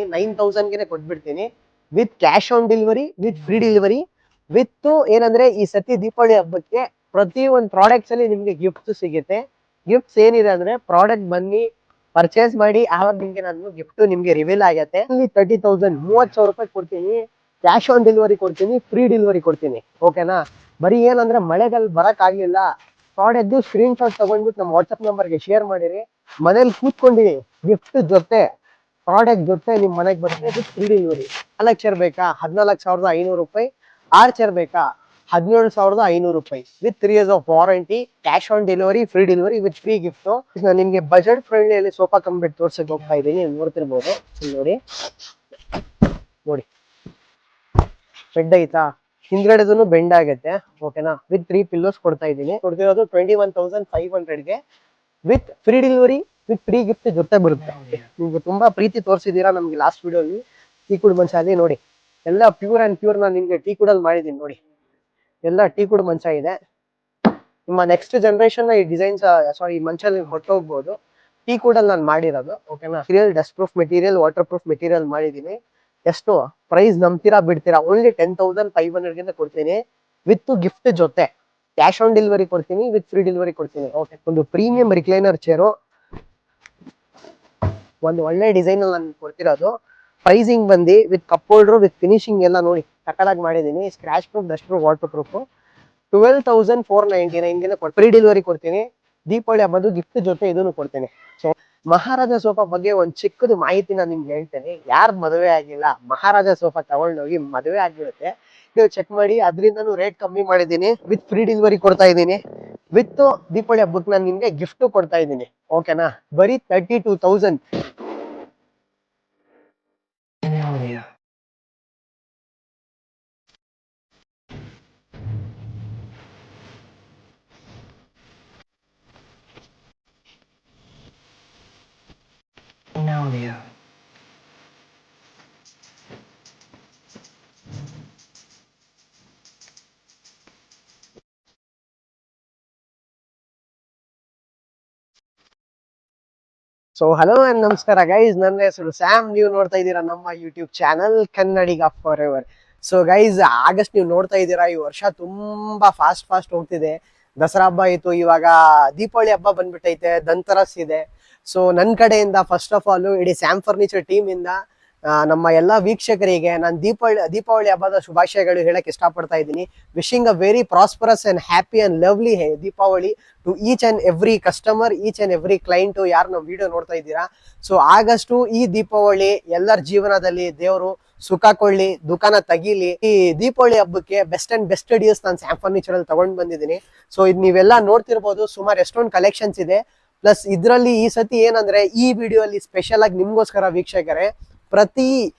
ಕೊಡ್ತೀನಿ, 9000ಗೆ ಕೊಟ್ಬಿಡ್ತೀನಿ with cash on delivery, with free delivery, with ಏನಂದ್ರೆ ಈ ಸತಿ ದೀಪಾವಳಿ ಹಬ್ಬಕ್ಕೆ ಪ್ರತಿ ಒಂದು ಪ್ರಾಡಕ್ಟ್ಸ್ ಅಲ್ಲಿ ನಿಮ್ಗೆ ಗಿಫ್ಟ್ ಸಿಗುತ್ತೆ. ಗಿಫ್ಟ್ಸ್ ಏನಿದೆ ಅಂದ್ರೆ ಪ್ರಾಡಕ್ಟ್ ಬನ್ನಿ ಪರ್ಚೇಸ್ ಮಾಡಿ, ಆವಾಗ ನಿಮ್ಗೆ ನಾನು ಗಿಫ್ಟ್ ನಿಮ್ಗೆ ರಿವೀಲ್ ಆಗತ್ತೆ. 30,000 30,000 ರೂಪಾಯಿ ಕೊಡ್ತೀನಿ, ಕ್ಯಾಶ್ ಆನ್ ಡೆಲಿವರಿ ಕೊಡ್ತೀನಿ, ಫ್ರೀ ಡೆಲಿವರಿ ಕೊಡ್ತೀನಿ. ಓಕೆನಾ? ಬರೀ ಏನಂದ್ರೆ ಮಳೆದಲ್ಲಿ ಬರಕ್ ಆಗ್ಲಿಲ್ಲ, ಪ್ರಾಡಕ್ಟ್ ಸ್ಕ್ರೀನ್ ಶಾಟ್ ತಗೊಂಡ್ಬಿಟ್ಟು ನಮ್ಮ ವಾಟ್ಸ್ಆಪ್ ನಂಬರ್ಗೆ ಶೇರ್ ಮಾಡಿರಿ, ಮನೇಲಿ ಕೂತ್ಕೊಂಡಿರಿ, ಗಿಫ್ಟ್ ಜೊತೆ ಪ್ರಾಡಕ್ಟ್ ಜೊತೆ ನಿಮ್ ಮನೆಗೆ ಬರುತ್ತೆ ವಿತ್ ಫ್ರೀ ಡೆಲಿವರಿ. 4 ಚೇರ್ ಬೇಕಾ 14,500 ರೂಪಾಯಿ, 6 ಚೇರ್ ಬೇಕಾ 17,500 ರೂಪಾಯಿ with 3 years of warranty, cash on delivery, free delivery with free gift. ನಾನು ನಿಮ್ಗೆ ಬಜೆಟ್ ಫ್ರೆಂಡ್ಲಿ ಸೋಫಾ ಕಂಪ್ಲೀಟ್ ತೋರ್ಸಕ್ ಹೋಗ್ತಾ ಇದ್ದೀನಿ, ನೋಡ್ತಿರ್ಬೋದು. ನೋಡಿ ನೋಡಿ ಬೆಡ್ ಐತಾ, ಹಿಂದ್ಗಡೆದೂ ಬೆಂಡ್ ಆಗುತ್ತೆ. ಓಕೆನಾ? ವಿತ್ 3 ಪಿಲ್ಲೋಸ್ ಕೊಡ್ತಾ ಇದ್ದೀನಿ. ಕೊಡ್ತಿರೋದು 21,500ಗೆ with free delivery, with free gift ಜೊತೆ ಬರುತ್ತೆ. ನೀವು ತುಂಬಾ ಪ್ರೀತಿ ತೋರಿಸಿದೀರಾ ನಮ್ಗೆ ಲಾಸ್ಟ್ ವಿಡಿಯೋಲಿ. ಟೀ ಕುಡ್ ಮಂಚ ಅಲ್ಲಿ ನೋಡಿ, ಎಲ್ಲ ಪ್ಯೂರ್ ಅಂಡ್ ಪ್ಯೂರ್ ನಾನು ನಿಮ್ಗೆ ಟೀ ಕುಡಲ್ಲಿ ಮಾಡಿದ್ದೀನಿ ನೋಡಿ, ಎಲ್ಲ ಟೀ ಕುಡ್ ಮಂಚ ಇದೆ. ನಿಮ್ಮ ನೆಕ್ಸ್ಟ್ ಜನರೇಷನ್ ಈ ಡಿಸೈನ್ಸ್ ಸಾರಿ ಈ ಮಂಚ ಹೊಟ್ಟೋಗ್ಬೋದು. ಟೀ ಕುಡಲ್ಲಿ ನಾನು ಮಾಡಿರೋದು. ಓಕೆನಾ? Real dust proof material, water proof material ಮಾಡಿದ್ದೀನಿ. ಎಷ್ಟು ಪ್ರೈಸ್ ನಂಬ್ತೀರಾ ಬಿಡ್ತೀರಾ? ಓನ್ಲಿ 10,500ಗೆ ಕೊಡ್ತೀನಿ ವಿತ್ ಗಿಫ್ಟ್ ಜೊತೆ. ಕ್ಯಾಶ್ ಆನ್ ಡೆಲಿವರಿ ಕೊಡ್ತೀನಿ, ವಿತ್ ಫ್ರೀ ಡೆಲಿವರಿ ಕೊಡ್ತೀನಿ. ಓಕೆ, ಒಂದು ಪ್ರೀಮಿಯಂ ರಿಕ್ಲೈನರ್ ಚೇರು, ಒಂದು ಒಳ್ಳೆ ಡಿಸೈನ್ ಅಲ್ಲಿ ನಾನು ಕೊಡ್ತಿರೋದು. ಪ್ರೈಸಿಂಗ್ ಬಂದು with cup holder, with finishing ಎಲ್ಲ ನೋಡಿ ಸಕ್ಕತ್ತಾಗಿ ಮಾಡಿದ್ದೀನಿ. Scratch proof, dust proof, water proof. 12,499ಗೆ free delivery ಕೊಡ್ತೀನಿ. ದೀಪಾವಳಿ ಹಬ್ಬದು ಗಿಫ್ಟ್ ಜೊತೆ ಇದನ್ನು ಕೊಡ್ತೀನಿ. ಸೊ ಮಹಾರಾಜ ಸೋಫಾ ಬಗ್ಗೆ ಒಂದು ಚಿಕ್ಕದು ಮಾಹಿತಿ ನಾನು ನಿಮ್ಗೆ ಹೇಳ್ತೇನೆ. ಯಾರು ಮದುವೆ ಆಗಿಲ್ಲ, ಮಹಾರಾಜ ಸೋಫಾ ತಗೊಂಡೋಗಿ ಮದುವೆ ಆಗಿರುತ್ತೆ, ನೀವು ಚೆಕ್ ಮಾಡಿ. ಅದರಿಂದನೂ ರೇಟ್ ಕಮ್ಮಿ ಮಾಡಿದ್ದೀನಿ, ವಿತ್ ಫ್ರೀ ಡೆಲಿವರಿ ಕೊಡ್ತಾ ಇದ್ದೀನಿ, ವಿತ್ ದೀಪಾವಳಿ ಹಬ್ಬಕ್ಕೆ ನಾನು ನಿಮ್ಗೆ ಗಿಫ್ಟ್ ಕೊಡ್ತಾ ಇದ್ದೀನಿ. ಓಕೆನಾ? ಬರೀ 32,000. ಸೊ ಹಲೋ ಅಂಡ್ ನಮಸ್ಕಾರ ಗೈಸ್, ನನ್ನ ಹೆಸರು ಸ್ಯಾಮ್. ನೀವು ನೋಡ್ತಾ ಇದ್ದೀರಾ ನಮ್ಮ YouTube channel Kannadiga for ever. So guys, August ನೀವು ನೋಡ್ತಾ ಇದ್ದೀರಾ, ಈ ವರ್ಷ ತುಂಬಾ ಫಾಸ್ಟ್ ಹೋಗ್ತಿದೆ. ದಸರಾ ಹಬ್ಬ ಆಯ್ತು, ಇವಾಗ ದೀಪಾವಳಿ ಹಬ್ಬ ಬಂದ್ಬಿಟ್ಟೈತೆ, ಧನ್ತೆರಸ್ ಇದೆ. ಸೊ ನನ್ನ ಕಡೆಯಿಂದ ಫಸ್ಟ್ ಆಫ್ ಆಲ್ ಇಡೀ ಸ್ಯಾಮ್ ಫರ್ನಿಚರ್ ಟೀಮ್ ಇಂದ ನಮ್ಮ ಎಲ್ಲಾ ವೀಕ್ಷಕರಿಗೆ ನಾನು ದೀಪಾವಳಿ ಹಬ್ಬದ ಶುಭಾಶಯಗಳು ಹೇಳಕ್ ಇಷ್ಟಪಡ್ತಾ ಇದ್ದೀನಿ. Wishing a very prosperous and happy and lovely Deepavali to each and every customer, each and every client ಯಾರು ನಾವು ವಿಡಿಯೋ ನೋಡ್ತಾ ಇದ್ದೀರಾ. ಸೊ ಆಗಷ್ಟು ಈ ದೀಪಾವಳಿ ಎಲ್ಲರ ಜೀವನದಲ್ಲಿ ದೇವರು ಸುಖ ಕೊಳ್ಳಿ, ದುಃಖನ ತಗೀಲಿ. ಈ ದೀಪಾವಳಿ ಹಬ್ಬಕ್ಕೆ ಬೆಸ್ಟ್ ಅಂಡ್ ಬೆಸ್ಟ್ ಡೀಲ್ಸ್ ನಾನು ಸ್ಯಾಮ್ ಫರ್ನಿಚರ್ ಅಲ್ಲಿ ತಗೊಂಡ್ ಬಂದಿದ್ದೀನಿ. ಸೊ ಇದು ನೀವೆಲ್ಲ ನೋಡ್ತಿರ್ಬೋದು, ಸುಮಾರು ಎಷ್ಟೊಂದು ಕಲೆಕ್ಷನ್ಸ್ ಇದೆ. ಪ್ಲಸ್ ಇದರಲ್ಲಿ ಈ ಸತಿ ಏನಂದ್ರೆ ಈ ವಿಡಿಯೋ ಅಲ್ಲಿ ಸ್ಪೆಷಲ್ ಆಗಿ ನಿಮ್ಗೋಸ್ಕರ ವೀಕ್ಷಕರೇ, ಪ್ರತಿ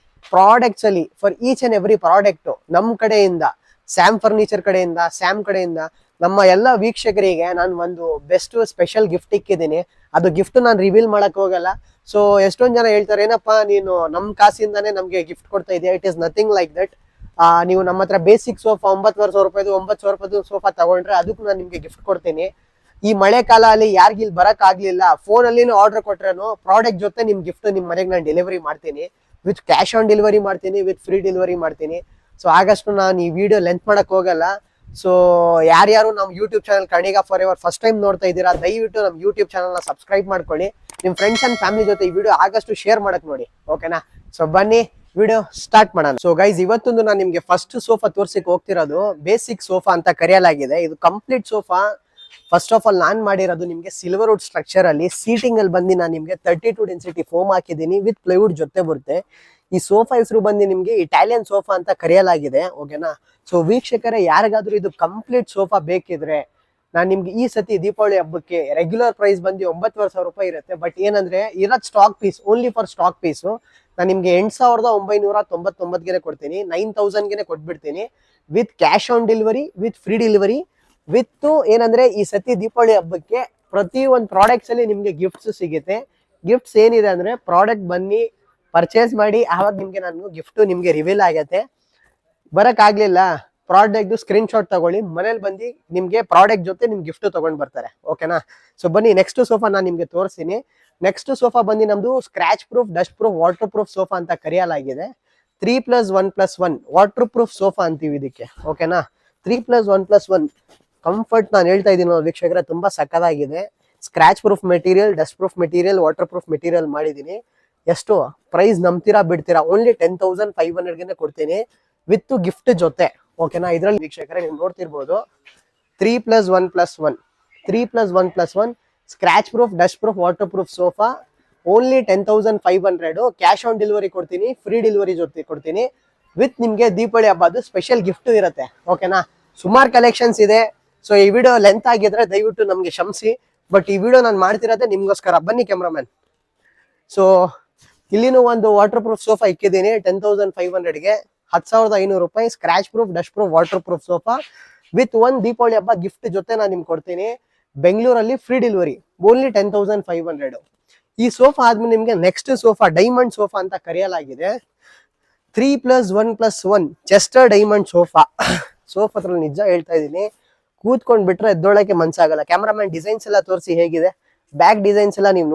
ಪ್ರಾಡಕ್ಟ್ಸ್ ಅಲ್ಲಿ for each and every product ನಮ್ ಕಡೆಯಿಂದ, ಸ್ಯಾಮ್ ಫರ್ನಿಚರ್ ಕಡೆಯಿಂದ, ಸ್ಯಾಮ್ ಕಡೆಯಿಂದ ನಮ್ಮ ಎಲ್ಲ ವೀಕ್ಷಕರಿಗೆ ನಾನು ಒಂದು ಬೆಸ್ಟ್ ಸ್ಪೆಷಲ್ ಗಿಫ್ಟ್ ಇಕ್ಕಿದ್ದೀನಿ. ಅದು ಗಿಫ್ಟ್ ನಾನು ರಿವೀಲ್ ಮಾಡಕ್ ಹೋಗಲ್ಲ. ಸೊ ಎಷ್ಟೊಂದ್ ಜನ ಹೇಳ್ತಾರೆ, ಏನಪ್ಪಾ ನೀನು ನಮ್ ಕಾಸಿಂದಾನೇ ನಮ್ಗೆ ಗಿಫ್ಟ್ ಕೊಡ್ತಾ ಇದೆಯಾ? It is nothing like that. ನೀವು ನಮ್ಮ ಹತ್ರ ಬೇಸಿಕ್ ಸೋಫಾ 9,500 ರೂಪಾಯಿದು 9,000 ರೂಪಾಯಿದು ಸೋಫಾ ತಗೊಂಡ್ರೆ ಅದಕ್ಕೂ ನಾನು ನಿಮ್ಗೆ ಗಿಫ್ಟ್ ಕೊಡ್ತೀನಿ. ಈ ಮಳೆ ಕಾಲ ಅಲ್ಲಿ ಯಾರಿಗಿಲ್ ಬರಕ್ ಆಗ್ಲಿಲ್ಲ, ಫೋನ್ ಅಲ್ಲಿ ಆರ್ಡರ್ ಕೊಟ್ರೇನು ಪ್ರಾಡಕ್ಟ್ ಜೊತೆ ನಿಮ್ ಗಿಫ್ಟ್ ನಿಮ್ ಮನೆಗೆ ನಾನು ಡೆಲಿವರಿ ಮಾಡ್ತೀನಿ. ವಿತ್ ಕ್ಯಾಶ್ ಆನ್ ಡೆಲಿವರಿ ಮಾಡ್ತೀನಿ, ವಿತ್ ಫ್ರೀ ಡೆಲಿವರಿ ಮಾಡ್ತೀನಿ. ಸೊ ಆಗಷ್ಟು ನಾನು ಈ ವಿಡಿಯೋ ಲೆಂತ್ ಮಾಡಕ್ ಹೋಗಲ್ಲ. ಸೊ ಯಾರ್ಯಾರು ನಮ್ಮ YouTube channel Kannadiga for ever first time ನೋಡ್ತಾ ಇದ್ದೀರಾ, ದಯವಿಟ್ಟು ನಮ್ಮ ಯೂಟ್ಯೂಬ್ ಚಾನಲ್ ನ ಸಬ್ಸ್ಕ್ರೈಬ್ ಮಾಡ್ಕೊಳ್ಳಿ. ನಿಮ್ ಫ್ರೆಂಡ್ಸ್ ಅಂಡ್ ಫ್ಯಾಮಿಲಿ ಜೊತೆ ಈ ವಿಡಿಯೋ ಆಗಷ್ಟು ಶೇರ್ ಮಾಡಕ್ ನೋಡಿ. ಓಕೆನಾ? ಸೊ ಬನ್ನಿ ವಿಡಿಯೋ ಸ್ಟಾರ್ಟ್ ಮಾಡೋಣ. ಸೊ ಗೈಸ್, ಇವತ್ತೊಂದು ನಾನು ನಿಮ್ಗೆ ಫಸ್ಟ್ ಸೋಫಾ ತೋರ್ಸಿಕ್ ಹೋಗ್ತಿರೋದು ಬೇಸಿಕ್ ಸೋಫಾ ಅಂತ ಕರೆಯಲಾಗಿದೆ. ಇದು complete sofa. First of all ನಾನ್ ಮಾಡಿರೋದು ನಿಮ್ಗೆ ಸಿಲ್ವರ್ ವುಡ್ ಸ್ಟ್ರಕ್ಚರ್ ಅಲ್ಲಿ ಸೀಟಿಂಗ್ ಅಲ್ಲಿ ಬಂದು ನಾನು ನಿಮ್ಗೆ 32 ಡೆನ್ಸಿಟಿ ಫೋಮ್ ಹಾಕಿದ್ದೀನಿ, ವಿತ್ ಪ್ಲೈವುಡ್ ಜೊತೆ ಬರುತ್ತೆ. ಈ ಸೋಫಾ ಹೆಸರು ಬಂದು ನಿಮ್ಗೆ ಇಟಾಲಿಯನ್ ಸೋಫಾ ಅಂತ ಕರೆಯಲಾಗಿದೆ. ಓಕೆನಾ? ಸೊ ವೀಕ್ಷಕರೇ, ಯಾರಿಗಾದ್ರೂ ಇದು ಕಂಪ್ಲೀಟ್ ಸೋಫಾ ಬೇಕಿದ್ರೆ ನಾನು ನಿಮ್ಗೆ ಈ ಸತಿ ದೀಪಾವಳಿ ಹಬ್ಬಕ್ಕೆ ರೆಗ್ಯುಲರ್ ಪ್ರೈಸ್ ಬಂದು 9,500 ರೂಪಾಯಿ ಇರುತ್ತೆ. ಬಟ್ ಏನಂದ್ರೆ ಇರೋದ್ stock piece, only for stock piece. ನಾನು ನಿಮ್ಗೆ 8,999ಗೆ ಕೊಡ್ತೀನಿ, 9,000ಗೆ ಕೊಟ್ಬಿಡ್ತೀನಿ, with cash on delivery, with free delivery, with ಏನಂದ್ರೆ ಈ ಸತಿ ದೀಪಾವಳಿ ಹಬ್ಬಕ್ಕೆ ಪ್ರತಿ ಒಂದು ಪ್ರಾಡಕ್ಟ್ಸ್ ಅಲ್ಲಿ ನಿಮ್ಗೆ ಗಿಫ್ಟ್ಸ್ ಸಿಗುತ್ತೆ. ಗಿಫ್ಟ್ಸ್ ಏನಿದೆ ಅಂದ್ರೆ ಪ್ರಾಡಕ್ಟ್ ಬನ್ನಿ ಪರ್ಚೇಸ್ ಮಾಡಿ, ಆವಾಗ ನಿಮ್ಗೆ ನಾನು ಗಿಫ್ಟ್ ನಿಮ್ಗೆ ರಿವೀಲ್ ಆಗತ್ತೆ. ಬರಕ್ ಆಗ್ಲಿಲ್ಲ, ಪ್ರಾಡಕ್ಟ್ ಸ್ಕ್ರೀನ್ ಶಾಟ್ ತಗೊಳ್ಳಿ, ಮನೇಲಿ ಬಂದು ನಿಮ್ಗೆ ಪ್ರಾಡಕ್ಟ್ ಜೊತೆ ನಿಮ್ಗೆ ಗಿಫ್ಟ್ ತಗೊಂಡ್ ಬರ್ತಾರೆ. ಓಕೆನಾ? ಸೊ ಬನ್ನಿ ನೆಕ್ಸ್ಟ್ ಸೋಫಾ ನಾನು ನಿಮ್ಗೆ ತೋರಿಸ್ತೀನಿ. ನೆಕ್ಸ್ಟ್ ಸೋಫಾ ಬಂದು ನಮ್ದು scratch proof, dust proof, water proof sofa ಅಂತ ಕರೆಯಲಾಗಿದೆ. 3+1+1 ವಾಟರ್ ಪ್ರೂಫ್ ಸೋಫಾ ಅಂತೀವಿ ಇದಕ್ಕೆ. ಓಕೆನಾ? 3+1+1 ಕಂಫರ್ಟ್ ನಾನು ಹೇಳ್ತಾ ಇದ್ದೀನಿ ವೀಕ್ಷಕರೇ, ತುಂಬಾ ಸಕ್ಕದಾಗಿದೆ. Scratch proof material, dust proof material, water proof material ಮಾಡಿದೀನಿ. ಎಷ್ಟು ಪ್ರೈಸ್ ನಂಬ್ತೀರಾ ಬಿಡ್ತೀರಾ, ಓನ್ಲಿ 10,500ಗೆ ಕೊಡ್ತೀನಿ ವಿತ್ ಗಿಫ್ಟ್ ಜೊತೆ. ಓಕೆನಾ? ಇದ್ರಲ್ಲಿ ವೀಕ್ಷಕರೇ ನೀವು ನೋಡ್ತಿರ್ಬೋದು 3+1+1 3+1+1 scratch proof, dust proof, water proof sofa, only 10,500. Cash on delivery ಕೊಡ್ತೀನಿ, ಫ್ರೀ ಡೆಲಿವರಿ ಜೊತೆ ಕೊಡ್ತೀನಿ ವಿತ್ ನಿಮ್ಗೆ ದೀಪಾವಳಿ ಹಬ್ಬದ್ದು ಸ್ಪೆಷಲ್ ಗಿಫ್ಟ್ ಇರುತ್ತೆ. ಓಕೆನಾ? ಸುಮಾರು ಕಲೆಕ್ಷನ್ಸ್ ಇದೆ. ಸೊ ಈ ವಿಡಿಯೋ ಲೆಂತ್ ಆಗಿದ್ರೆ ದಯವಿಟ್ಟು ನಮ್ಗೆ ಕ್ಷಮಿಸಿ, ಬಟ್ ಈ ವಿಡಿಯೋ ನಾನು ಮಾಡ್ತಿರೋದೇ ನಿಮ್ಗೋಸ್ಕರ. ಬನ್ನಿ ಕ್ಯಾಮ್ರಾಮನ್. ಸೊ ಇಲ್ಲಿನೂ ಒಂದು ವಾಟರ್ ಪ್ರೂಫ್ ಸೋಫಾ ಇಕ್ಕಿದ್ದೀನಿ 10,500ಗೆ, 10,500 ರೂಪಾಯಿ. Scratch proof, dust proof, water proof sofa with ಒಂದ್ ದೀಪಾವಳಿ ಹಬ್ಬ ಗಿಫ್ಟ್ ಜೊತೆ ನಾನು ನಿಮ್ಗೆ ಕೊಡ್ತೀನಿ. ಬೆಂಗಳೂರಲ್ಲಿ ಫ್ರೀ ಡೆಲಿವರಿ, ಓನ್ಲಿ 10,500. ಈ ಸೋಫಾ ಆದ್ಮೇಲೆ ನಿಮ್ಗೆ ನೆಕ್ಸ್ಟ್ ಸೋಫಾ ಡೈಮಂಡ್ ಸೋಫಾ ಅಂತ ಕರೆಯಲಾಗಿದೆ. 3+1+1 ಚೆಸ್ಟರ್ ಡೈಮಂಡ್ ಸೋಫಾ. ಸೋಫಾ ಹತ್ರ ನಿಜ ಹೇಳ್ತಾ ಇದ್ದೀನಿ, ಕೂತ್ಕೊಂಡ್ ಬಿಟ್ರೆ ಎದ್ದೊಳಕ್ಕೆ ಮನ್ಸಾಗಲ್ಲ. ಕ್ಯಾಮ್ರಾಮನ್ ಡಿಸೈನ್ಸ್ ಎಲ್ಲ ತೋರಿಸಿ ಹೇಗಿದೆ. ಬ್ಯಾಕ್ ಡಿಸೈನ್ಸ್ ಎಲ್ಲ ನೀವು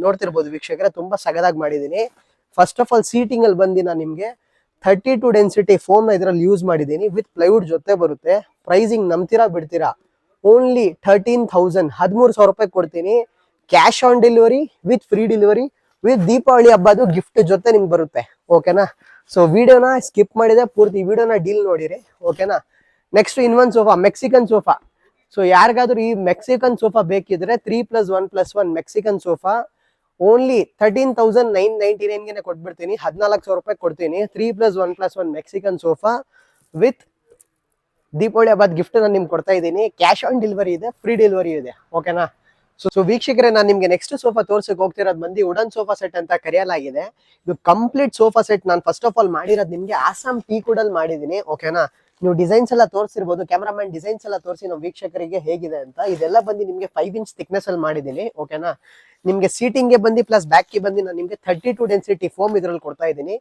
ನೋಡ್ತಿರ್ಬೋದು ವೀಕ್ಷಕರೇ, ತುಂಬಾ ಸಗದಾಗಿ ಮಾಡಿದೀನಿ. ಫಸ್ಟ್ ಆಫ್ ಆಲ್ ಸೀಟಿಂಗ್ ಅಲ್ಲಿ ಬಂದು ನಾನು ನಿಮ್ಗೆ 32 ಡೆನ್ಸಿಟಿ ಫೋಮ್ ನ ಇದ್ರಲ್ಲಿ ಯೂಸ್ ಮಾಡಿದೀನಿ ವಿತ್ ಪ್ಲೈವುಡ್ ಜೊತೆ ಬರುತ್ತೆ. ಪ್ರೈಸಿಂಗ್ ನಂಬ್ತೀರಾ ಬಿಡ್ತೀರಾ, ಓನ್ಲಿ 13,000 13,000 ರೂಪಾಯಿ ಕೊಡ್ತೀನಿ. Cash on delivery with free delivery with Deepavali ಹಬ್ಬದು ಗಿಫ್ಟ್ ಜೊತೆ ನಿಮ್ಗೆ ಬರುತ್ತೆ. ಓಕೆನಾ? ಸೊ ವಿಡಿಯೋನ ಸ್ಕಿಪ್ ಮಾಡಿದೆ, ಪೂರ್ತಿ ವಿಡಿಯೋನ ಡೀಲ್ ನೋಡಿರಿ. ಓಕೆನಾ? ನೆಕ್ಸ್ಟ್ ಇನ್ನೊಂದು ಸೋಫಾ, ಮೆಕ್ಸಿಕನ್ ಸೋಫಾ. ಸೊ ಯಾರಿಗಾದ್ರೂ ಈ ಮೆಕ್ಸಿಕನ್ ಸೋಫಾ ಬೇಕಿದ್ರೆ 3+1+1 ಮೆಕ್ಸಿಕನ್ ಸೋಫಾ ಓನ್ಲಿ 13,999ಗೆ ಕೊಟ್ಬಿಡ್ತೀನಿ. 14,000 ರೂಪಾಯಿ ಕೊಡ್ತೀನಿ. 3+1+1 ಮೆಕ್ಸಿಕನ್ ಸೋಫಾ ವಿತ್ ದೀಪಾವಳಿ ಹಬ್ಬದ ಗಿಫ್ಟ್ ನಾನು ನಿಮ್ಗೆ ಕೊಡ್ತಾ ಇದ್ದೀನಿ. ಕ್ಯಾಶ್ ಆನ್ ಡೆಲಿವರಿ ಇದೆ, ಫ್ರೀ ಡೆಲಿವರಿ ಇದೆ. ಓಕೆನಾ? ಸೊ ವೀಕ್ಷಕರೇ, ನಾನು ನಿಮ್ಗೆ ನೆಕ್ಸ್ಟ್ ಸೋಫಾ ತೋರ್ಸಕ್ ಹೋಗ್ತಿರೋದು ಬಂದು ವುಡನ್ ಸೋಫಾ ಸೆಟ್ ಅಂತ ಕರೆಯಲಾಗಿದೆ. ಇದು ಕಂಪ್ಲೀಟ್ ಸೋಫಾ ಸೆಟ್ ನಾನು ಫಸ್ಟ್ ಆಫ್ ಆಲ್ ಮಾಡಿರೋದು ನಿಮ್ಗೆ ಆಸಾಮ್ ಟೀ ಕುಡಲ್ಲಿ ಮಾಡಿದೀನಿ. ಓಕೆನಾ? ನೀವು ಡಿಸೈನ್ಸ್ ಎಲ್ಲ ತೋರಿಸಿರ್ಬೋದು, ಕ್ಯಾಮ್ರಾಮನ್ ಡಿಸೈನ್ಸ್ ಎಲ್ಲ ತೋರಿಸಿ ನಾವು ವೀಕ್ಷಕರಿಗೆ ಹೇಗಿದೆ ಅಂತ. ಇದೆಲ್ಲ ಬಂದು ನಿಮ್ಗೆ 5 ಇಂಚ್ ಥಿಕ್ನೆಸ್ ಅಲ್ಲಿ ಮಾಡಿದೀನಿ. ಓಕೆನಾ? ನಿಮ್ಗೆ ಸೀಟಿಂಗ್ ಗೆ ಬಂದು ಪ್ಲಸ್ ಬ್ಯಾಕ್ ಗೆ ಬಂದು ನಾನು ನಿಮ್ಗೆ 32 ಡೆನ್ಸಿಟಿ ಫೋಮ್ ಇದ್ರಲ್ಲಿ ಕೊಡ್ತಾ ಇದ್ದೀನಿ.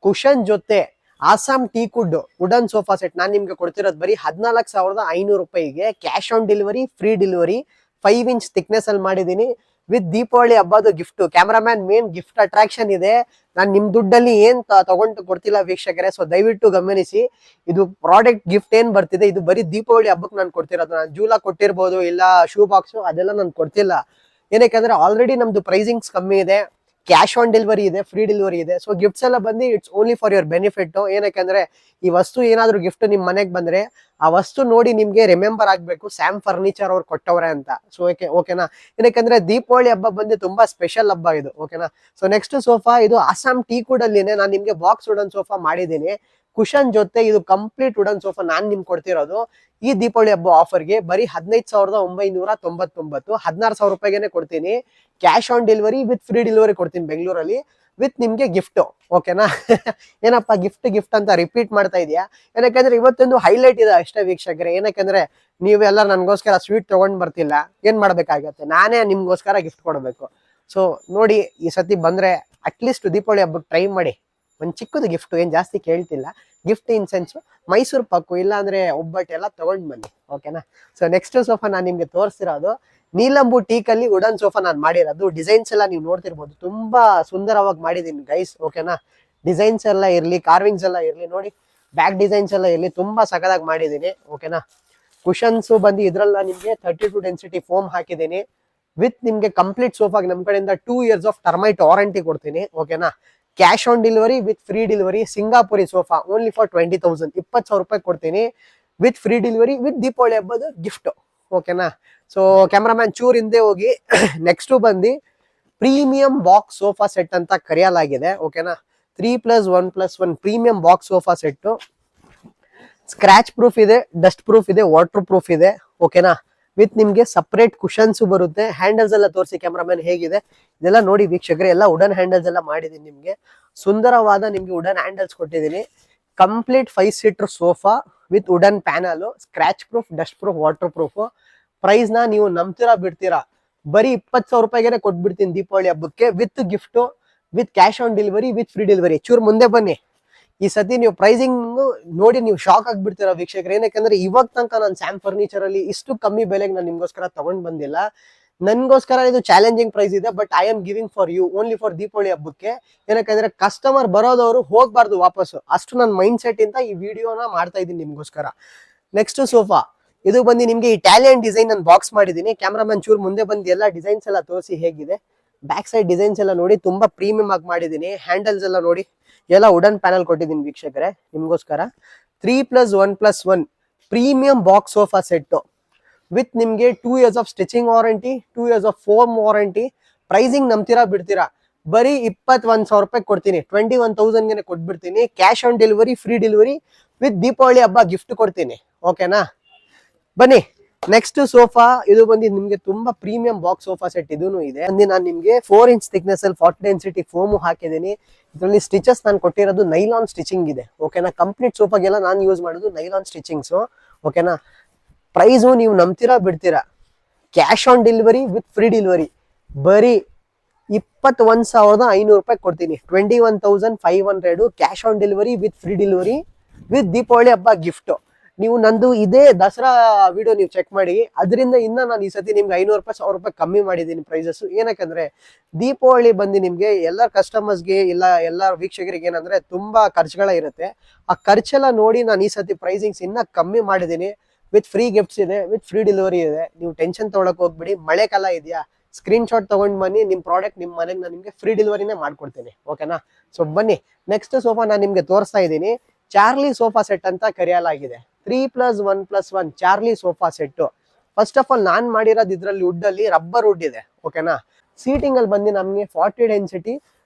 ಕುಶನ್ ಜೊತೆ Assam teak wood wooden sofa set ನಾನು ನಿಮ್ಗೆ ಕೊಡ್ತಿರೋದು ಬರೀ 14,500 ರೂಪಾಯಿಗೆ. Cash on delivery, free delivery, 5 inch thickness ಅಲ್ಲಿ ಮಾಡಿದೀನಿ ವಿತ್ ದೀಪಾವಳಿ ಹಬ್ಬದ gift. Cameraman main gift attraction ಇದೆ. ನಾನು ನಿಮ್ ದುಡ್ಡಲ್ಲಿ ಏನ್ ತಗೊಂಡು ಕೊಡ್ತಿಲ್ಲ ವೀಕ್ಷಕರೇ, ಸೊ ದಯವಿಟ್ಟು ಗಮನಿಸಿ. ಇದು ಪ್ರಾಡಕ್ಟ್ ಗಿಫ್ಟ್ ಏನ್ ಬರ್ತಿದೆ, ಇದು ಬರೀ ದೀಪಾವಳಿ ಹಬ್ಬಕ್ಕೆ ನಾನು ಕೊಡ್ತಿರೋದು. ನಾನು ಜೂಲ ಕೊಟ್ಟಿರ್ಬೋದು, ಇಲ್ಲ ಶೂ ಬಾಕ್ಸ್, ಅದೆಲ್ಲ ನಾನು ಕೊಡ್ತಿಲ್ಲ. ಏನಕ್ಕೆ ಆಲ್ರೆಡಿ ನಮ್ದು ಪ್ರೈಸಿಂಗ್ಸ್ ಕಮ್ಮಿ ಇದೆ, ಕ್ಯಾಶ್ ಆನ್ ಡೆಲಿವರಿ ಇದೆ, ಫ್ರೀ ಡೆಲಿವರಿ ಇದೆ. ಸೊ ಗಿಫ್ಟ್ಸ್ ಎಲ್ಲ ಬಂದು it's only for your benefit. ಏನಕ್ಕೆ ಈ ವಸ್ತು ಏನಾದ್ರು ಗಿಫ್ಟ್ ನಿಮ್ ಮನೆಗೆ ಬಂದ್ರೆ ಆ ವಸ್ತು ನೋಡಿ ನಿಮ್ಗೆ ರಿಮೆಂಬರ್ ಆಗ್ಬೇಕು, ಸ್ಯಾಮ್ ಫರ್ನಿಚರ್ ಅವ್ರು ಕೊಟ್ಟವ್ರೆ ಅಂತ. ಸೊ ಓಕೆನಾ? ಏನಕ್ಕೆ ದೀಪಾವಳಿ ಹಬ್ಬ ಬಂದು ತುಂಬಾ ಸ್ಪೆಷಲ್ ಹಬ್ಬ ಇದು. ಓಕೆನಾ? ಸೊ ನೆಕ್ಸ್ಟ್ ಸೋಫಾ ಇದು ಆಸಾಮ್ ಟೀ ಕುಡ್ ಅಲ್ಲಿನೇ ನಾನು ನಿಮ್ಗೆ ಬಾಕ್ಸ್ ವುಡನ್ ಸೋಫಾ ಮಾಡಿದ್ದೀನಿ ಕುಶನ್ ಜೊತೆ. ಇದು ಕಂಪ್ಲೀಟ್ ವುಡನ್ ಸೋಫಾ ನಾನ್ ನಿಮ್ಗೆ ಕೊಡ್ತಿರೋದು ಈ ದೀಪಾವಳಿ ಹಬ್ಬ ಆಫರ್ಗೆ ಬರೀ 15,999, 16,000 ರೂಪಾಯಿಗೆ ಕೊಡ್ತೀನಿ. Cash on delivery with free delivery ಕೊಡ್ತೀನಿ ಬೆಂಗಳೂರಲ್ಲಿ ವಿತ್ ನಿಮ್ಗೆ ಗಿಫ್ಟ್. ಓಕೆನಾ? ಏನಪ್ಪಾ ಗಿಫ್ಟ್ ಅಂತ ರಿಪೀಟ್ ಮಾಡ್ತಾ ಇದೆಯಾ? ಏನಕ್ಕೆ ಇವತ್ತೊಂದು ಹೈಲೈಟ್ ಇದೆ ಅಷ್ಟೇ ವೀಕ್ಷಕರೇ. ಏನಕ್ಕೆ ನೀವೆಲ್ಲ ನನ್ಗೋಸ್ಕರ ಸ್ವೀಟ್ ತಗೊಂಡ್ ಬರ್ತಿಲ್ಲ, ಏನ್ ಮಾಡ್ಬೇಕಾಗತ್ತೆ, ನಾನೇ ನಿಮ್ಗೋಸ್ಕರ ಗಿಫ್ಟ್ ಕೊಡ್ಬೇಕು. ಸೊ ನೋಡಿ, ಈ ಸತಿ ಬಂದ್ರೆ ಅಟ್ಲೀಸ್ಟ್ ದೀಪಾವಳಿ ಹಬ್ಬಕ್ಕೆ ಟ್ರೈ ಮಾಡಿ. ಒಂದ್ ಚಿಕ್ಕದು ಗಿಫ್ಟ್, ಏನ್ ಜಾಸ್ತಿ ಕೇಳ್ತಿಲ್ಲ. Gift in sense Mysore pak, ಇಲ್ಲ ಅಂದ್ರೆ ಒಬ್ಬಟ್ಟು ಎಲ್ಲ ತಗೊಂಡ್ ಬನ್ನಿ. ಓಕೆನಾ? ಸೊ ನೆಕ್ಸ್ಟ್ ಸೋಫಾ ನಾನು ನಿಮ್ಗೆ ತೋರಿಸ್ತಿರೋದು ನೀಲಂಬು ಟೀಕಲ್ಲಿ ವುಡನ್ ಸೋಫಾ ನಾನು ಮಾಡಿರೋದು. ಡಿಸೈನ್ಸ್ ಎಲ್ಲ ನೀವು ನೋಡ್ತಿರ್ಬೋದು, ತುಂಬಾ ಸುಂದರವಾಗಿ ಮಾಡಿದೀನಿ ಗೈಸ್. ಓಕೆನಾ? ಡಿಸೈನ್ಸ್ ಎಲ್ಲ ಇರ್ಲಿ, ಕಾರ್ವಿಂಗ್ಸ್ ಎಲ್ಲ ಇರ್ಲಿ, ನೋಡಿ ಬ್ಯಾಕ್ ಡಿಸೈನ್ಸ್ ಎಲ್ಲ ಇರ್ಲಿ, ತುಂಬಾ ಸಕದಾಗಿ ಮಾಡಿದೀನಿ. ಓಕೆನಾ? ಕುಶನ್ಸ್ ಬಂದು ಇದ್ರಲ್ಲ ನಿಮ್ಗೆ 32 ಡೆನ್ಸಿಟಿ ಫೋಮ್ ಹಾಕಿದೀನಿ ವಿತ್ ನಿಮ್ಗೆ ಕಂಪ್ಲೀಟ್ ಸೋಫಾಗೆ ನಮ್ ಕಡೆಯಿಂದ 2 years ಆಫ್ ಟರ್ಮೈಟ್ ವಾರಂಟಿ ಕೊಡ್ತೀನಿ. ಓಕೆನಾ? Cash on delivery with free delivery. Singapuri sofa only for 20,000, 20,000 ರೂಪಾಯಿ ಕೊಡ್ತೀನಿ with free delivery with Deepavali ಹಬ್ಬದ ಗಿಫ್ಟ್. ಓಕೆನಾ? ಸೊ ಕ್ಯಾಮ್ರಾಮ್ಯಾನ್ ಚೂರ್ ಹಿಂದೆ ಹೋಗಿ. ನೆಕ್ಸ್ಟ್ ಬಂದು ಪ್ರೀಮಿಯಂ ಬಾಕ್ಸ್ ಸೋಫಾ ಸೆಟ್ ಅಂತ ಕರೆಯಲಾಗಿದೆ. ಓಕೆನಾ? 3+1+1 premium box sofa set. Scratch proof ಇದೆ, ಡಸ್ಟ್ ಪ್ರೂಫ್ ಇದೆ, ವಾಟರ್ ಪ್ರೂಫ್ ಇದೆ. ಓಕೆನಾ? ವಿತ್ ನಿಮ್ಗೆ ಸಪರೇಟ್ ಕುಶನ್ಸ್ ಬರುತ್ತೆ. ಹ್ಯಾಂಡಲ್ಸ್ ಎಲ್ಲ ತೋರಿಸಿ ಕ್ಯಾಮ್ರಾಮನ್ ಹೇಗಿದೆ ಇದೆಲ್ಲ ನೋಡಿ ವೀಕ್ಷಕರೇ. ಎಲ್ಲ ವುಡನ್ ಹ್ಯಾಂಡಲ್ಸ್ ಎಲ್ಲ ಮಾಡಿದೀನಿ ನಿಮ್ಗೆ. ಸುಂದರವಾದ ನಿಮ್ಗೆ ವುಡನ್ ಹ್ಯಾಂಡಲ್ಸ್ ಕೊಟ್ಟಿದ್ದೀನಿ. Complete 5 seater sofa with wooden panel, scratch proof, dust proof, water proof. Price ನ ನೀವು ನಂಬ್ತೀರಾ ಬಿಡ್ತೀರಾ, ಬರೀ 20,000 ರೂಪಾಯಿಗೆ ಕೊಟ್ಬಿಡ್ತೀನಿ ದೀಪಾವಳಿ ಹಬ್ಬಕ್ಕೆ with gift, with cash on delivery, with free delivery. ಚೂರ್ ಮುಂದೆ ಬನ್ನಿ. ಈ ಸತಿ ನೀವು ಪ್ರೈಸಿಂಗ್ ನೋಡಿ ನೀವು ಶಾಕ್ ಆಗ್ಬಿಡ್ತೀರಾ ವೀಕ್ಷಕರು. ಏನಕ್ಕೆ ಇವಾಗ ತನಕ ನಾನು ಸ್ಯಾಮ್ ಫರ್ನಿಚರ್ ಅಲ್ಲಿ ಇಷ್ಟು ಕಮ್ಮಿ ಬೆಲೆಗೆ ನಾನು ನಿಮ್ಗೋಸ್ಕರ ತಗೊಂಡ್ ಬಂದಿಲ್ಲ. ನನ್ಗೋಸ್ಕರ ಇದು ಚಾಲೆಂಜಿಂಗ್ ಪ್ರೈಸ್ ಇದೆ, but I am giving for you only for Deepavali ಹಬ್ಬಕ್ಕೆ. ಏನಕ್ಕೆ ಕಸ್ಟಮರ್ ಬರೋದವರು ಹೋಗ್ಬಾರ್ದು ವಾಪಸ್ಸು, ಅಷ್ಟು ನನ್ನ ಮೈಂಡ್ ಸೆಟ್ ಇಂದ ಈ ವಿಡಿಯೋನ ಮಾಡ್ತಾ ಇದ್ದೀನಿ ನಿಮ್ಗೋಸ್ಕರ. ನೆಕ್ಸ್ಟ್ ಸೋಫಾ, ಇದು ಬಂದು ನಿಮ್ಗೆ ಇಟಾಲಿಯನ್ ಡಿಸೈನ್ ನಾನು ಬಾಕ್ಸ್ ಮಾಡಿದೀನಿ. ಕ್ಯಾಮ್ರಾಮನ್ ಚೂರ್ ಮುಂದೆ ಬಂದು ಎಲ್ಲ ಡಿಸೈನ್ಸ್ ಎಲ್ಲ ತೋರಿಸಿ ಹೇಗಿದೆ. ಬ್ಯಾಕ್ ಸೈಡ್ ಡಿಸೈನ್ಸ್ ಎಲ್ಲ ನೋಡಿ ತುಂಬಾ ಪ್ರೀಮಿಯಂ ಆಗಿ ಮಾಡಿದೀನಿ. ಹ್ಯಾಂಡಲ್ಸ್ ಎಲ್ಲ ನೋಡಿ ಎಲ್ಲ ವುಡನ್ ಪ್ಯಾನಲ್ ಕೊಟ್ಟಿದ್ದೀನಿ ವೀಕ್ಷಕರೇ ನಿಮ್ಗೋಸ್ಕರ. 3+1+1 premium box sofa set with ನಿಮ್ಗೆ 2 years of stitching warranty, 2 years of foam warranty. Pricing ನಂಬ್ತೀರಾ ಬಿಡ್ತೀರಾ, ಬರೀ 21,000 ರೂಪಾಯಿ ಕೊಡ್ತೀನಿ. 21,000ಗೆ ಕೊಟ್ಬಿಡ್ತೀನಿ. Cash on delivery, free delivery with Deepavali ಹಬ್ಬ ಗಿಫ್ಟ್ ಕೊಡ್ತೀನಿ. ಓಕೆನಾ, ಬನ್ನಿ. ನೆಕ್ಸ್ಟ್ ಸೋಫಾ, ಇದು ಬಂದು ನಿಮ್ಗೆ ತುಂಬಾ ಪ್ರೀಮಿಯಂ ಬಾಕ್ಸ್ ಸೋಫಾ ಸೆಟ್ ಇದೂ ಇದೆ. ನಾನು ನಿಮ್ಗೆ 4 inch ಥಿಕ್ನೆಸ್ ಅಲ್ಲಿ 40 density ಫೋಮ್ ಹಾಕಿದ್ದೀನಿ. ಇದರಲ್ಲಿ ಸ್ಟಿಚಸ್ ನಾನು ಕೊಟ್ಟಿರೋದು ನೈಲಾನ್ ಸ್ಟಿಚಿಂಗ್ ಇದೆ. ಓಕೆನಾ, ಕಂಪ್ಲೀಟ್ ಸೋಫಾಗೆಲ್ಲ ನಾನು ಯೂಸ್ ಮಾಡೋದು ನೈಲಾನ್ ಸ್ಟಿಚಿಂಗ್ಸ್. ಓಕೆನಾ, ಪ್ರೈಸು ನೀವು ನಂಬ್ತೀರಾ ಬಿಡ್ತೀರಾ, cash on delivery with free delivery ಬರೀ 21,500 ರೂಪಾಯಿ ಕೊಡ್ತೀನಿ. 21,500 cash on delivery with free delivery with Deepavali ಹಬ್ಬ ಗಿಫ್ಟ್. ನೀವು ನಂದು ಇದೇ ದಸರಾ ವಿಡಿಯೋ ನೀವು ಚೆಕ್ ಮಾಡಿ, ಅದರಿಂದ ಇನ್ನ ನಾನು ಈ ಸತಿ ನಿಮ್ಗೆ 500 ರೂಪಾಯಿ 1,000 ರೂಪಾಯಿ ಕಮ್ಮಿ ಮಾಡಿದ್ದೀನಿ ಪ್ರೈಸಸ್. ಏನಕ್ಕಂದ್ರೆ ದೀಪಾವಳಿ ಬಂದು ನಿಮ್ಗೆ ಎಲ್ಲ ಕಸ್ಟಮರ್ಸ್ಗೆ ಇಲ್ಲ ಎಲ್ಲ ವೀಕ್ಷಕರಿಗೆ ಏನಂದ್ರೆ ತುಂಬಾ ಖರ್ಚುಗಳ ಇರುತ್ತೆ. ಆ ಖರ್ಚೆಲ್ಲ ನೋಡಿ ನಾನು ಈ ಸತಿ ಪ್ರೈಸಿಂಗ್ಸ್ ಇನ್ನ ಕಮ್ಮಿ ಮಾಡಿದ್ದೀನಿ. ವಿತ್ ಫ್ರೀ ಗಿಫ್ಟ್ಸ್ ಇದೆ, ವಿತ್ ಫ್ರೀ ಡೆಲಿವರಿ ಇದೆ. ನೀವು ಟೆನ್ಷನ್ ತಗೊಳಕ್ ಹೋಗ್ಬಿಡಿ. ಮಳೆ ಕಾಲ ಇದೆಯಾ, ಸ್ಕ್ರೀನ್ ಶಾಟ್ ತಗೊಂಡ್ ಬನ್ನಿ, ನಿಮ್ ಪ್ರಾಡಕ್ಟ್ ನಿಮ್ ಮನೆಗೆ ನಾನು ನಿಮ್ಗೆ ಫ್ರೀ ಡೆಲಿವರಿನೇ ಮಾಡ್ಕೊಡ್ತೀನಿ. ಓಕೆನಾ, ಸೊ ಬನ್ನಿ. ನೆಕ್ಸ್ಟ್ ಸೋಫಾ ನಾನು ನಿಮ್ಗೆ ತೋರಿಸ್ತಾ ಇದ್ದೀನಿ. ಚಾರ್ಲಿ ಸೋಫಾ ಸೆಟ್ ಅಂತ ಕರೆಯಲಾಗಿದೆ. 3+1+1 Charlie sofa set. First of all ನಾನ್ ಮಾಡಿರೋದು ಇದ್ರಲ್ಲಿ ವುಡ್ ಅಲ್ಲಿ ರಬ್ಬರ್ ವುಡ್ ಇದೆ. ಓಕೆನಾ, ಸೀಟಿಂಗ್ ಅಲ್ಲಿ ಬಂದು ನಮ್ಗೆ 40 density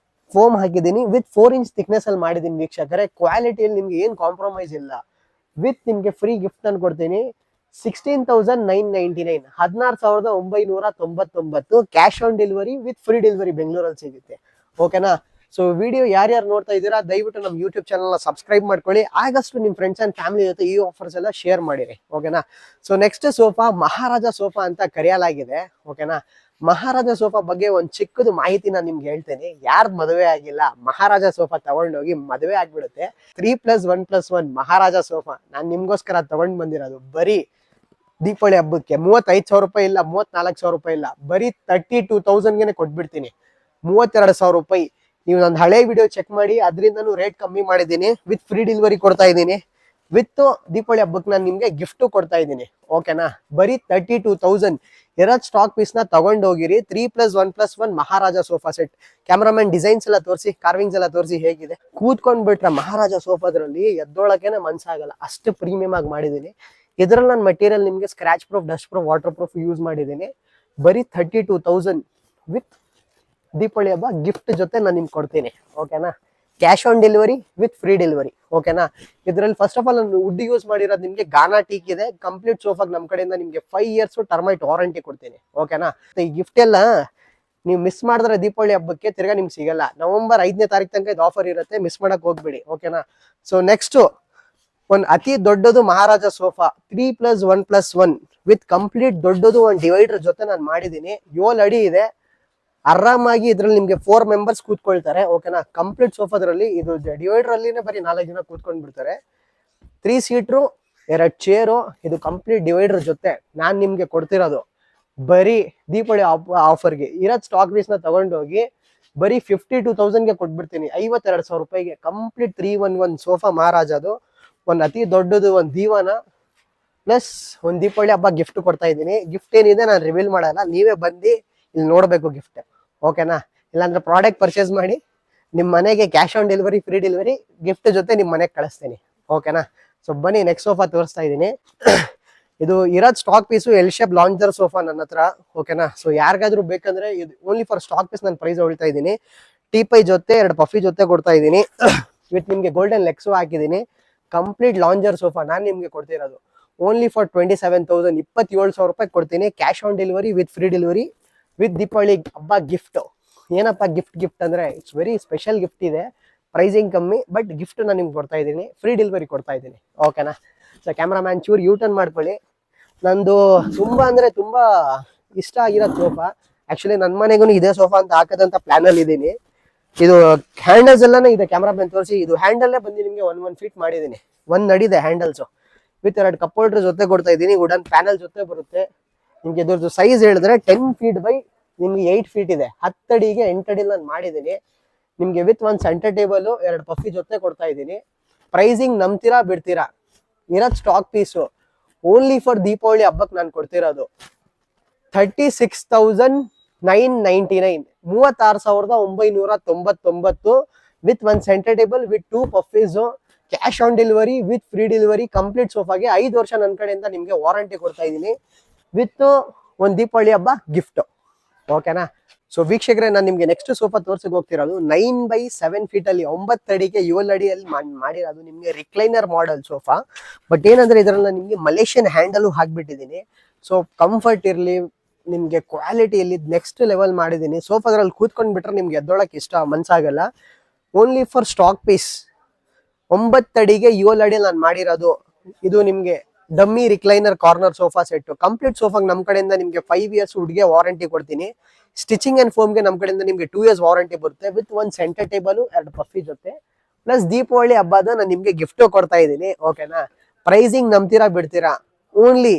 ಫೋಮ್ ಹಾಕಿದ್ದೀನಿ. ವಿತ್ 4 inch ಥಿಕ್ನೆಸ್ ಅಲ್ಲಿ ಮಾಡಿದೀನಿ ವೀಕ್ಷಕರೇ. ಕ್ವಾಲಿಟಿಯಲ್ಲಿ ನಿಮ್ಗೆ ಏನ್ ಕಾಂಪ್ರಮೈಸ್ ಇಲ್ಲ. ವಿತ್ ನಿಮ್ಗೆ ಫ್ರೀ ಗಿಫ್ಟ್ ಅನ್ನು ಕೊಡ್ತೀನಿ. 16,999 16,999 cash on delivery with free delivery ಬೆಂಗಳೂರಲ್ಲಿ ಸಿಗುತ್ತೆ. ಓಕೆನಾ, ಸೊ ವಿಡಿಯೋ ಯಾರ್ಯಾರು ನೋಡ್ತಾ ಇದ್ದೀರಾ ದಯವಿಟ್ಟು ನಮ್ಮ ಯೂಟ್ಯೂಬ್ ಚಾನಲ್ ಸಬ್ಸ್ಕ್ರೈಬ್ ಮಾಡ್ಕೊಳ್ಳಿ. ಆಗಷ್ಟು ನಿಮ್ಮ ಫ್ರೆಂಡ್ಸ್ ಅಂಡ್ ಫ್ಯಾಮಿಲಿ ಜೊತೆ ಈ ಆಫರ್ಸ್ ಎಲ್ಲ ಶೇರ್ ಮಾಡಿರಿ. ಓಕೆನಾ, ಸೊ ನೆಕ್ಸ್ಟ್ ಸೋಫಾ ಮಹಾರಾಜ ಸೋಫಾ ಅಂತ ಕರೆಯಲಾಗಿದೆ. ಓಕೆನಾ, ಮಹಾರಾಜ ಸೋಫಾ ಬಗ್ಗೆ ಒಂದು ಚಿಕ್ಕದು ಮಾಹಿತಿ ನಾನು ನಿಮ್ಗೆ ಹೇಳ್ತೇನೆ. ಯಾರ್ದು ಮದುವೆ ಆಗಿಲ್ಲ ಮಹಾರಾಜ ಸೋಫಾ ತಗೊಂಡೋಗಿ ಮದುವೆ ಆಗ್ಬಿಡುತ್ತೆ. 3+1+1 ಮಹಾರಾಜ ಸೋಫಾ ನಾನು ನಿಮ್ಗೋಸ್ಕರ ತಗೊಂಡ್ ಬಂದಿರೋದು ಬರೀ ದೀಪಾವಳಿ ಹಬ್ಬಕ್ಕೆ. 35,000 ರೂಪಾಯಿ ಇಲ್ಲ, 34,000 ರೂಪಾಯಿ ಇಲ್ಲ, ಬರೀ 32,000ಗೆ ಕೊಟ್ಬಿಡ್ತೀನಿ. 32,000 ರೂಪಾಯಿ. ನೀವು ನನ್ನ ಹಳೆ ವಿಡಿಯೋ ಚೆಕ್ ಮಾಡಿ, ಅದರಿಂದನೂ ರೇಟ್ ಕಮ್ಮಿ ಮಾಡಿದ್ದೀನಿ. ವಿತ್ ಫ್ರೀ ಡೆಲಿವರಿ ಕೊಡ್ತಾ ಇದ್ದೀನಿ. ವಿತ್ ದೀಪಾವಳಿ ಹಬ್ಬಕ್ಕೆ ನಾನು ನಿಮ್ಗೆ ಗಿಫ್ಟ್ ಕೊಡ್ತಾ ಇದ್ದೀನಿ. ಓಕೆನಾ, ಬರೀ 32,000. ಎರಡು ಸ್ಟಾಕ್ ಪೀಸ್ ನ ತಗೊಂಡೋಗಿರಿ. 3+1+1 ಮಹಾರಾಜ ಸೋಫಾ ಸೆಟ್. ಕ್ಯಾಮ್ರಾಮನ್ ಡಿಸೈನ್ಸ್ ಎಲ್ಲ ತೋರಿಸಿ, ಕಾರ್ವಿಂಗ್ಸ್ ಎಲ್ಲ ತೋರಿಸಿ ಹೇಗಿದೆ. ಕೂತ್ಕೊಂಡ್ ಬಿಟ್ರೆ ಮಹಾರಾಜ ಸೋಫಾದ್ರಲ್ಲಿ ಎದ್ದೊಳಕೇನೆ ಮನ್ಸಾಗಲ್ಲ, ಅಷ್ಟು ಪ್ರೀಮಿಯಂ ಆಗಿ ಮಾಡಿದ್ದೀನಿ. ಇದ್ರಲ್ಲಿ ನಾನು ಮೆಟೀರಿಯಲ್ ನಿಮ್ಗೆ scratch proof, dust proof, water proof use ಮಾಡಿದ್ದೀನಿ. ಬರೀ 32,000 ವಿತ್ ದೀಪಾವಳಿ ಹಬ್ಬ ಗಿಫ್ಟ್ ಜೊತೆ ನಾನು ನಿಮ್ಗೆ ಕೊಡ್ತೀನಿ. ಓಕೆನಾ, cash on delivery with free delivery. ಓಕೆನಾ, ಇದ್ರಲ್ಲಿ ಫಸ್ಟ್ ಆಫ್ ಆಲ್ ನಾನು ವುಡ್ ಯೂಸ್ ಮಾಡಿರೋದು ನಿಮ್ಗೆ ಗಾನಾ ಟೀಕ್ ಇದೆ. ಕಂಪ್ಲೀಟ್ ಸೋಫಾಗ್ ನಮ್ಮ ಕಡೆಯಿಂದ ನಿಮ್ಗೆ 5 years ಟರ್ಮೈಟ್ ವಾರಂಟಿ ಕೊಡ್ತೀನಿ. ಓಕೆನಾ, ಈ ಗಿಫ್ಟ್ ಎಲ್ಲ ನೀವು ಮಿಸ್ ಮಾಡಿದ್ರೆ ದೀಪಾವಳಿ ಹಬ್ಬಕ್ಕೆ ತಿರ್ಗಾ ನಿಮ್ಗೆ ಸಿಗಲ್ಲ. ನವೆಂಬರ್ 5ನೇ ತಾರೀಕು ತನಕ ಇದು ಆಫರ್ ಇರುತ್ತೆ, ಮಿಸ್ ಮಾಡಕ್ ಹೋಗ್ಬೇಡಿ. ಓಕೆನಾ, ಸೊ ನೆಕ್ಸ್ಟ್ ಒಂದು ಅತಿ ದೊಡ್ಡದು ಮಹಾರಾಜ ಸೋಫಾ 3+1+1 ವಿತ್ ಕಂಪ್ಲೀಟ್ ದೊಡ್ಡದು ಒಂದು ಡಿವೈಡರ್ ಜೊತೆ ನಾನು ಮಾಡಿದ್ದೀನಿ. 7 ಅಡಿ ಇದೆ. ಆರಾಮಾಗಿ ಇದ್ರಲ್ಲಿ ನಿಮ್ಗೆ 4 members ಕೂತ್ಕೊಳ್ತಾರೆ. ಓಕೆನಾ, ಕಂಪ್ಲೀಟ್ ಸೋಫಾದ್ರಲ್ಲಿ ಇದು ಡಿವೈಡರ್ ಅಲ್ಲಿನೇ ಬರೀ 4 ಜನ ಕೂತ್ಕೊಂಡ್ ಬಿಡ್ತಾರೆ. 3 ಸೀಟ್ರು, 2 ಚೇರು. ಇದು ಕಂಪ್ಲೀಟ್ ಡಿವೈಡರ್ ಜೊತೆ ನಾನ್ ನಿಮ್ಗೆ ಕೊಡ್ತಿರೋದು ಬರೀ ದೀಪಾವಳಿ ಆಫರ್ಗೆ. ಇರೋದ್ ಸ್ಟಾಕ್ ಪೀಸ್ ನ ತಗೊಂಡೋಗಿ ಬರೀ 52,000ಗೆ ಕೊಟ್ಬಿಡ್ತೀನಿ. 52,000 ರೂಪಾಯಿಗೆ ಕಂಪ್ಲೀಟ್ 311 ಸೋಫಾ ಮಹಾರಾಜದು. ಒಂದು ಅತಿ ದೊಡ್ಡದು ಒಂದು ದೀವಾನ ಪ್ಲಸ್ ಒಂದು ದೀಪಾವಳಿ ಹಬ್ಬ ಗಿಫ್ಟ್ ಕೊಡ್ತಾ ಇದ್ದೀನಿ. ಗಿಫ್ಟ್ ಏನಿದೆ ನಾನು ರಿವೀಲ್ ಮಾಡಲ್ಲ, ನೀವೇ ಬಂದು ಇಲ್ಲಿ ನೋಡ್ಬೇಕು ಗಿಫ್ಟ್. ಓಕೆನಾ, ಇಲ್ಲಾಂದ್ರೆ ಪ್ರಾಡಕ್ಟ್ ಪರ್ಚೇಸ್ ಮಾಡಿ ನಿಮ್ಮ ಮನೆಗೆ cash on delivery, free delivery gift ಜೊತೆ ನಿಮ್ಮ ಮನೆಗೆ ಕಳಿಸ್ತೀನಿ. ಓಕೆನಾ, ಸೊ ಬನ್ನಿ ನೆಕ್ಸ್ಟ್ ಸೋಫಾ ತೋರಿಸ್ತಾ ಇದ್ದೀನಿ. ಇದು ಇರೋದ್ stock piece L shape lounger sofa ನನ್ನ ಹತ್ರ. ಓಕೆನಾ, ಸೊ ಯಾರಿಗಾದ್ರೂ ಬೇಕಂದ್ರೆ ಇದು ಓನ್ಲಿ ಫಾರ್ ಸ್ಟಾಕ್ ಪೀಸ್ ನಾನು ಪ್ರೈಸ್ ಹೇಳ್ತಾ ಇದ್ದೀನಿ. ಟೀಪೈ ಜೊತೆ 2 ಪಫಿ ಜೊತೆ ಕೊಡ್ತಾ ಇದ್ದೀನಿ. ವಿತ್ ನಿಮ್ಗೆ ಗೋಲ್ಡನ್ ಲೆಗ್ಸು ಹಾಕಿದ್ದೀನಿ. ಕಂಪ್ಲೀಟ್ ಲಾಂಜರ್ ಸೋಫಾ ನಾನು ನಿಮ್ಗೆ ಕೊಡ್ತಿರೋದು ಓನ್ಲಿ ಫಾರ್ 27,000 27,000 ರೂಪಾಯಿ ಕೊಡ್ತೀನಿ. Cash on delivery with free delivery with Deepavali ಹಬ್ಬ ಗಿಫ್ಟ್. ಏನಪ್ಪ ಗಿಫ್ಟ್ ಅಂದ್ರೆ ಇಟ್ಸ್ ವೆರಿ ಸ್ಪೆಷಲ್ ಗಿಫ್ಟ್ ಇದೆ. ಪ್ರೈಸಿಂಗ್ ಕಮ್ಮಿ, ಬಟ್ ಗಿಫ್ಟ್ ನಾನು ನಿಮ್ಗೆ ಕೊಡ್ತಾ ಇದ್ದೀನಿ, ಫ್ರೀ ಡೆಲಿವರಿ ಕೊಡ್ತಾ ಇದ್ದೀನಿ. ಓಕೆನಾ, ಸೊ ಕ್ಯಾಮ್ರಾಮ್ಯಾನ್ ಚೂರ್ ಯೂಟರ್ನ್ ಮಾಡ್ಕೊಳ್ಳಿ. ನಂದು ತುಂಬಾ ಅಂದ್ರೆ ತುಂಬಾ ಇಷ್ಟ ಆಗಿರೋ ಸೋಫಾ. ಆಕ್ಚುಲಿ ನನ್ನ ಮನೆಗೂ ಇದೇ ಸೋಫಾ ಅಂತ ಹಾಕದಂತ ಪ್ಲಾನ್ ಅಲ್ಲಿ ಇದ್ದೀನಿ. ಇದು ಹ್ಯಾಂಡಲ್ಸ್ ಎಲ್ಲಾನು ಇದೆ, ಕ್ಯಾಮ್ರಾ ತೋರಿಸಿ. ಇದು ಹ್ಯಾಂಡಲ್ ಬಂದು ನಿಮ್ಗೆ 1 ಫೀಟ್ ಮಾಡಿದೀನಿ, 1 ಅಡಿ ಇದೆ ಹ್ಯಾಂಡಲ್ಸ್ ವಿತ್ 2 ಕಪ್ ಹೋಲ್ಡರ್ ಜೊತೆ ಕೊಡ್ತಾ ಇದ್ದೀನಿ. ವುಡನ್ ಪ್ಯಾನಲ್ ಜೊತೆ ಬರುತ್ತೆ. ನಿಮ್ಗೆ ಇದ್ರದ್ದು ಸೈಜ್ ಹೇಳಿದ್ರೆ 10 ಫೀಟ್ ಬೈ ನಿಮ್ಗೆ 8 ಫೀಟ್ ಇದೆ. 10 ಅಡಿಗೆ 8 ಅಡಿ ನಾನು ಮಾಡಿದ್ದೀನಿ ನಿಮ್ಗೆ. ವಿತ್ 1 ಸೆಂಟರ್ ಟೇಬಲ್ 2 ಪಫಿ ಜೊತೆ ಕೊಡ್ತಾ ಇದ್ದೀನಿ. ಪ್ರೈಸಿಂಗ್ ನಂಬ್ತೀರಾ ಬಿಡ್ತೀರಾ, ಇರೋದ್ stock piece. Only for Deepavali ಹಬ್ಬಕ್ಕೆ ನಾನು ಕೊಡ್ತಿರೋದು 36,999, 36,999 with 1 centre table with 2 puffies, cash on delivery with free delivery. Complete ಸೋಫಾಗೆ 5 ವರ್ಷ ನನ್ನ ಕಡೆಯಿಂದ ನಿಮ್ಗೆ ವಾರಂಟಿ ಕೊಡ್ತಾ ಇದ್ದೀನಿ ವಿತ್ 1 ದೀಪಾವಳಿ ಹಬ್ಬ ಗಿಫ್ಟ್. ಓಕೆನಾ? ಸೊ ವೀಕ್ಷಕರೇ, ನಾನು ನಿಮ್ಗೆ ನೆಕ್ಸ್ಟ್ ಸೋಫಾ ತೋರ್ಸಕ್ ಹೋಗ್ತಿರೋದು 9 by 7 feet ಅಲ್ಲಿ 9 ಅಡಿಗೆ 7 ಅಡಿಯಲ್ಲಿ ಮಾಡಿರೋದು ನಿಮ್ಗೆ ರಿಕ್ಲೈನರ್ ಮಾಡೆಲ್ ಸೋಫಾ. ಬಟ್ ಏನಂದ್ರೆ ಇದರಲ್ಲಿ ನಿಮ್ಗೆ ಮಲೇಷಿಯನ್ ಹ್ಯಾಂಡಲ್ ಹಾಕ್ಬಿಟ್ಟಿದ್ದೀನಿ. ಸೊ ಕಂಫರ್ಟ್ ಇರ್ಲಿ, ನಿಮ್ಗೆ ಕ್ವಾಲಿಟಿಯಲ್ಲಿ ನೆಕ್ಸ್ಟ್ ಲೆವೆಲ್ ಮಾಡಿದ್ದೀನಿ. ಸೋಫಾದ್ರಲ್ಲಿ ಕೂತ್ಕೊಂಡ್ ಬಿಟ್ರೆ ನಿಮ್ಗೆ ಎದ್ದೊಳಕ್ ಇಷ್ಟ ಮನ್ಸಾಗಲ್ಲ. ಓನ್ಲಿ ಫಾರ್ ಸ್ಟಾಕ್ ಪೀಸ್ 9 ಅಡಿಗೆ 7 ಅಡಿ ನಾನು ಮಾಡಿರೋದು. ಇದು ನಿಮ್ಗೆ dummy recliner corner sofa set. Complete ಸೋಫಾಗೆ ನಮ್ ಕಡೆಯಿಂದ ನಿಮ್ಗೆ 5 years ವುಡ್ಗೆ ವಾರಂಟಿ ಕೊಡ್ತೀನಿ. ಸ್ಟಿಚಿಂಗ್ ಅಂಡ್ ಫೋಮ್ಗೆ ನಮ್ ಕಡೆಯಿಂದ ನಿಮ್ಗೆ 2 years ವಾರಂಟಿ ಬರುತ್ತೆ ವಿತ್ 1 ಸೆಂಟರ್ ಟೇಬಲ್ 2 ಪಫಿ ಜೊತೆ. ಪ್ಲಸ್ ದೀಪಾವಳಿ ಹಬ್ಬದ ನಾನು ನಿಮ್ಗೆ ಗಿಫ್ಟ್ ಕೊಡ್ತಾ ಇದ್ದೀನಿ. ಓಕೆನಾ? ಪ್ರೈಸಿಂಗ್ ನಂಬ್ತೀರಾ ಬಿಡ್ತೀರಾ, ಓನ್ಲಿ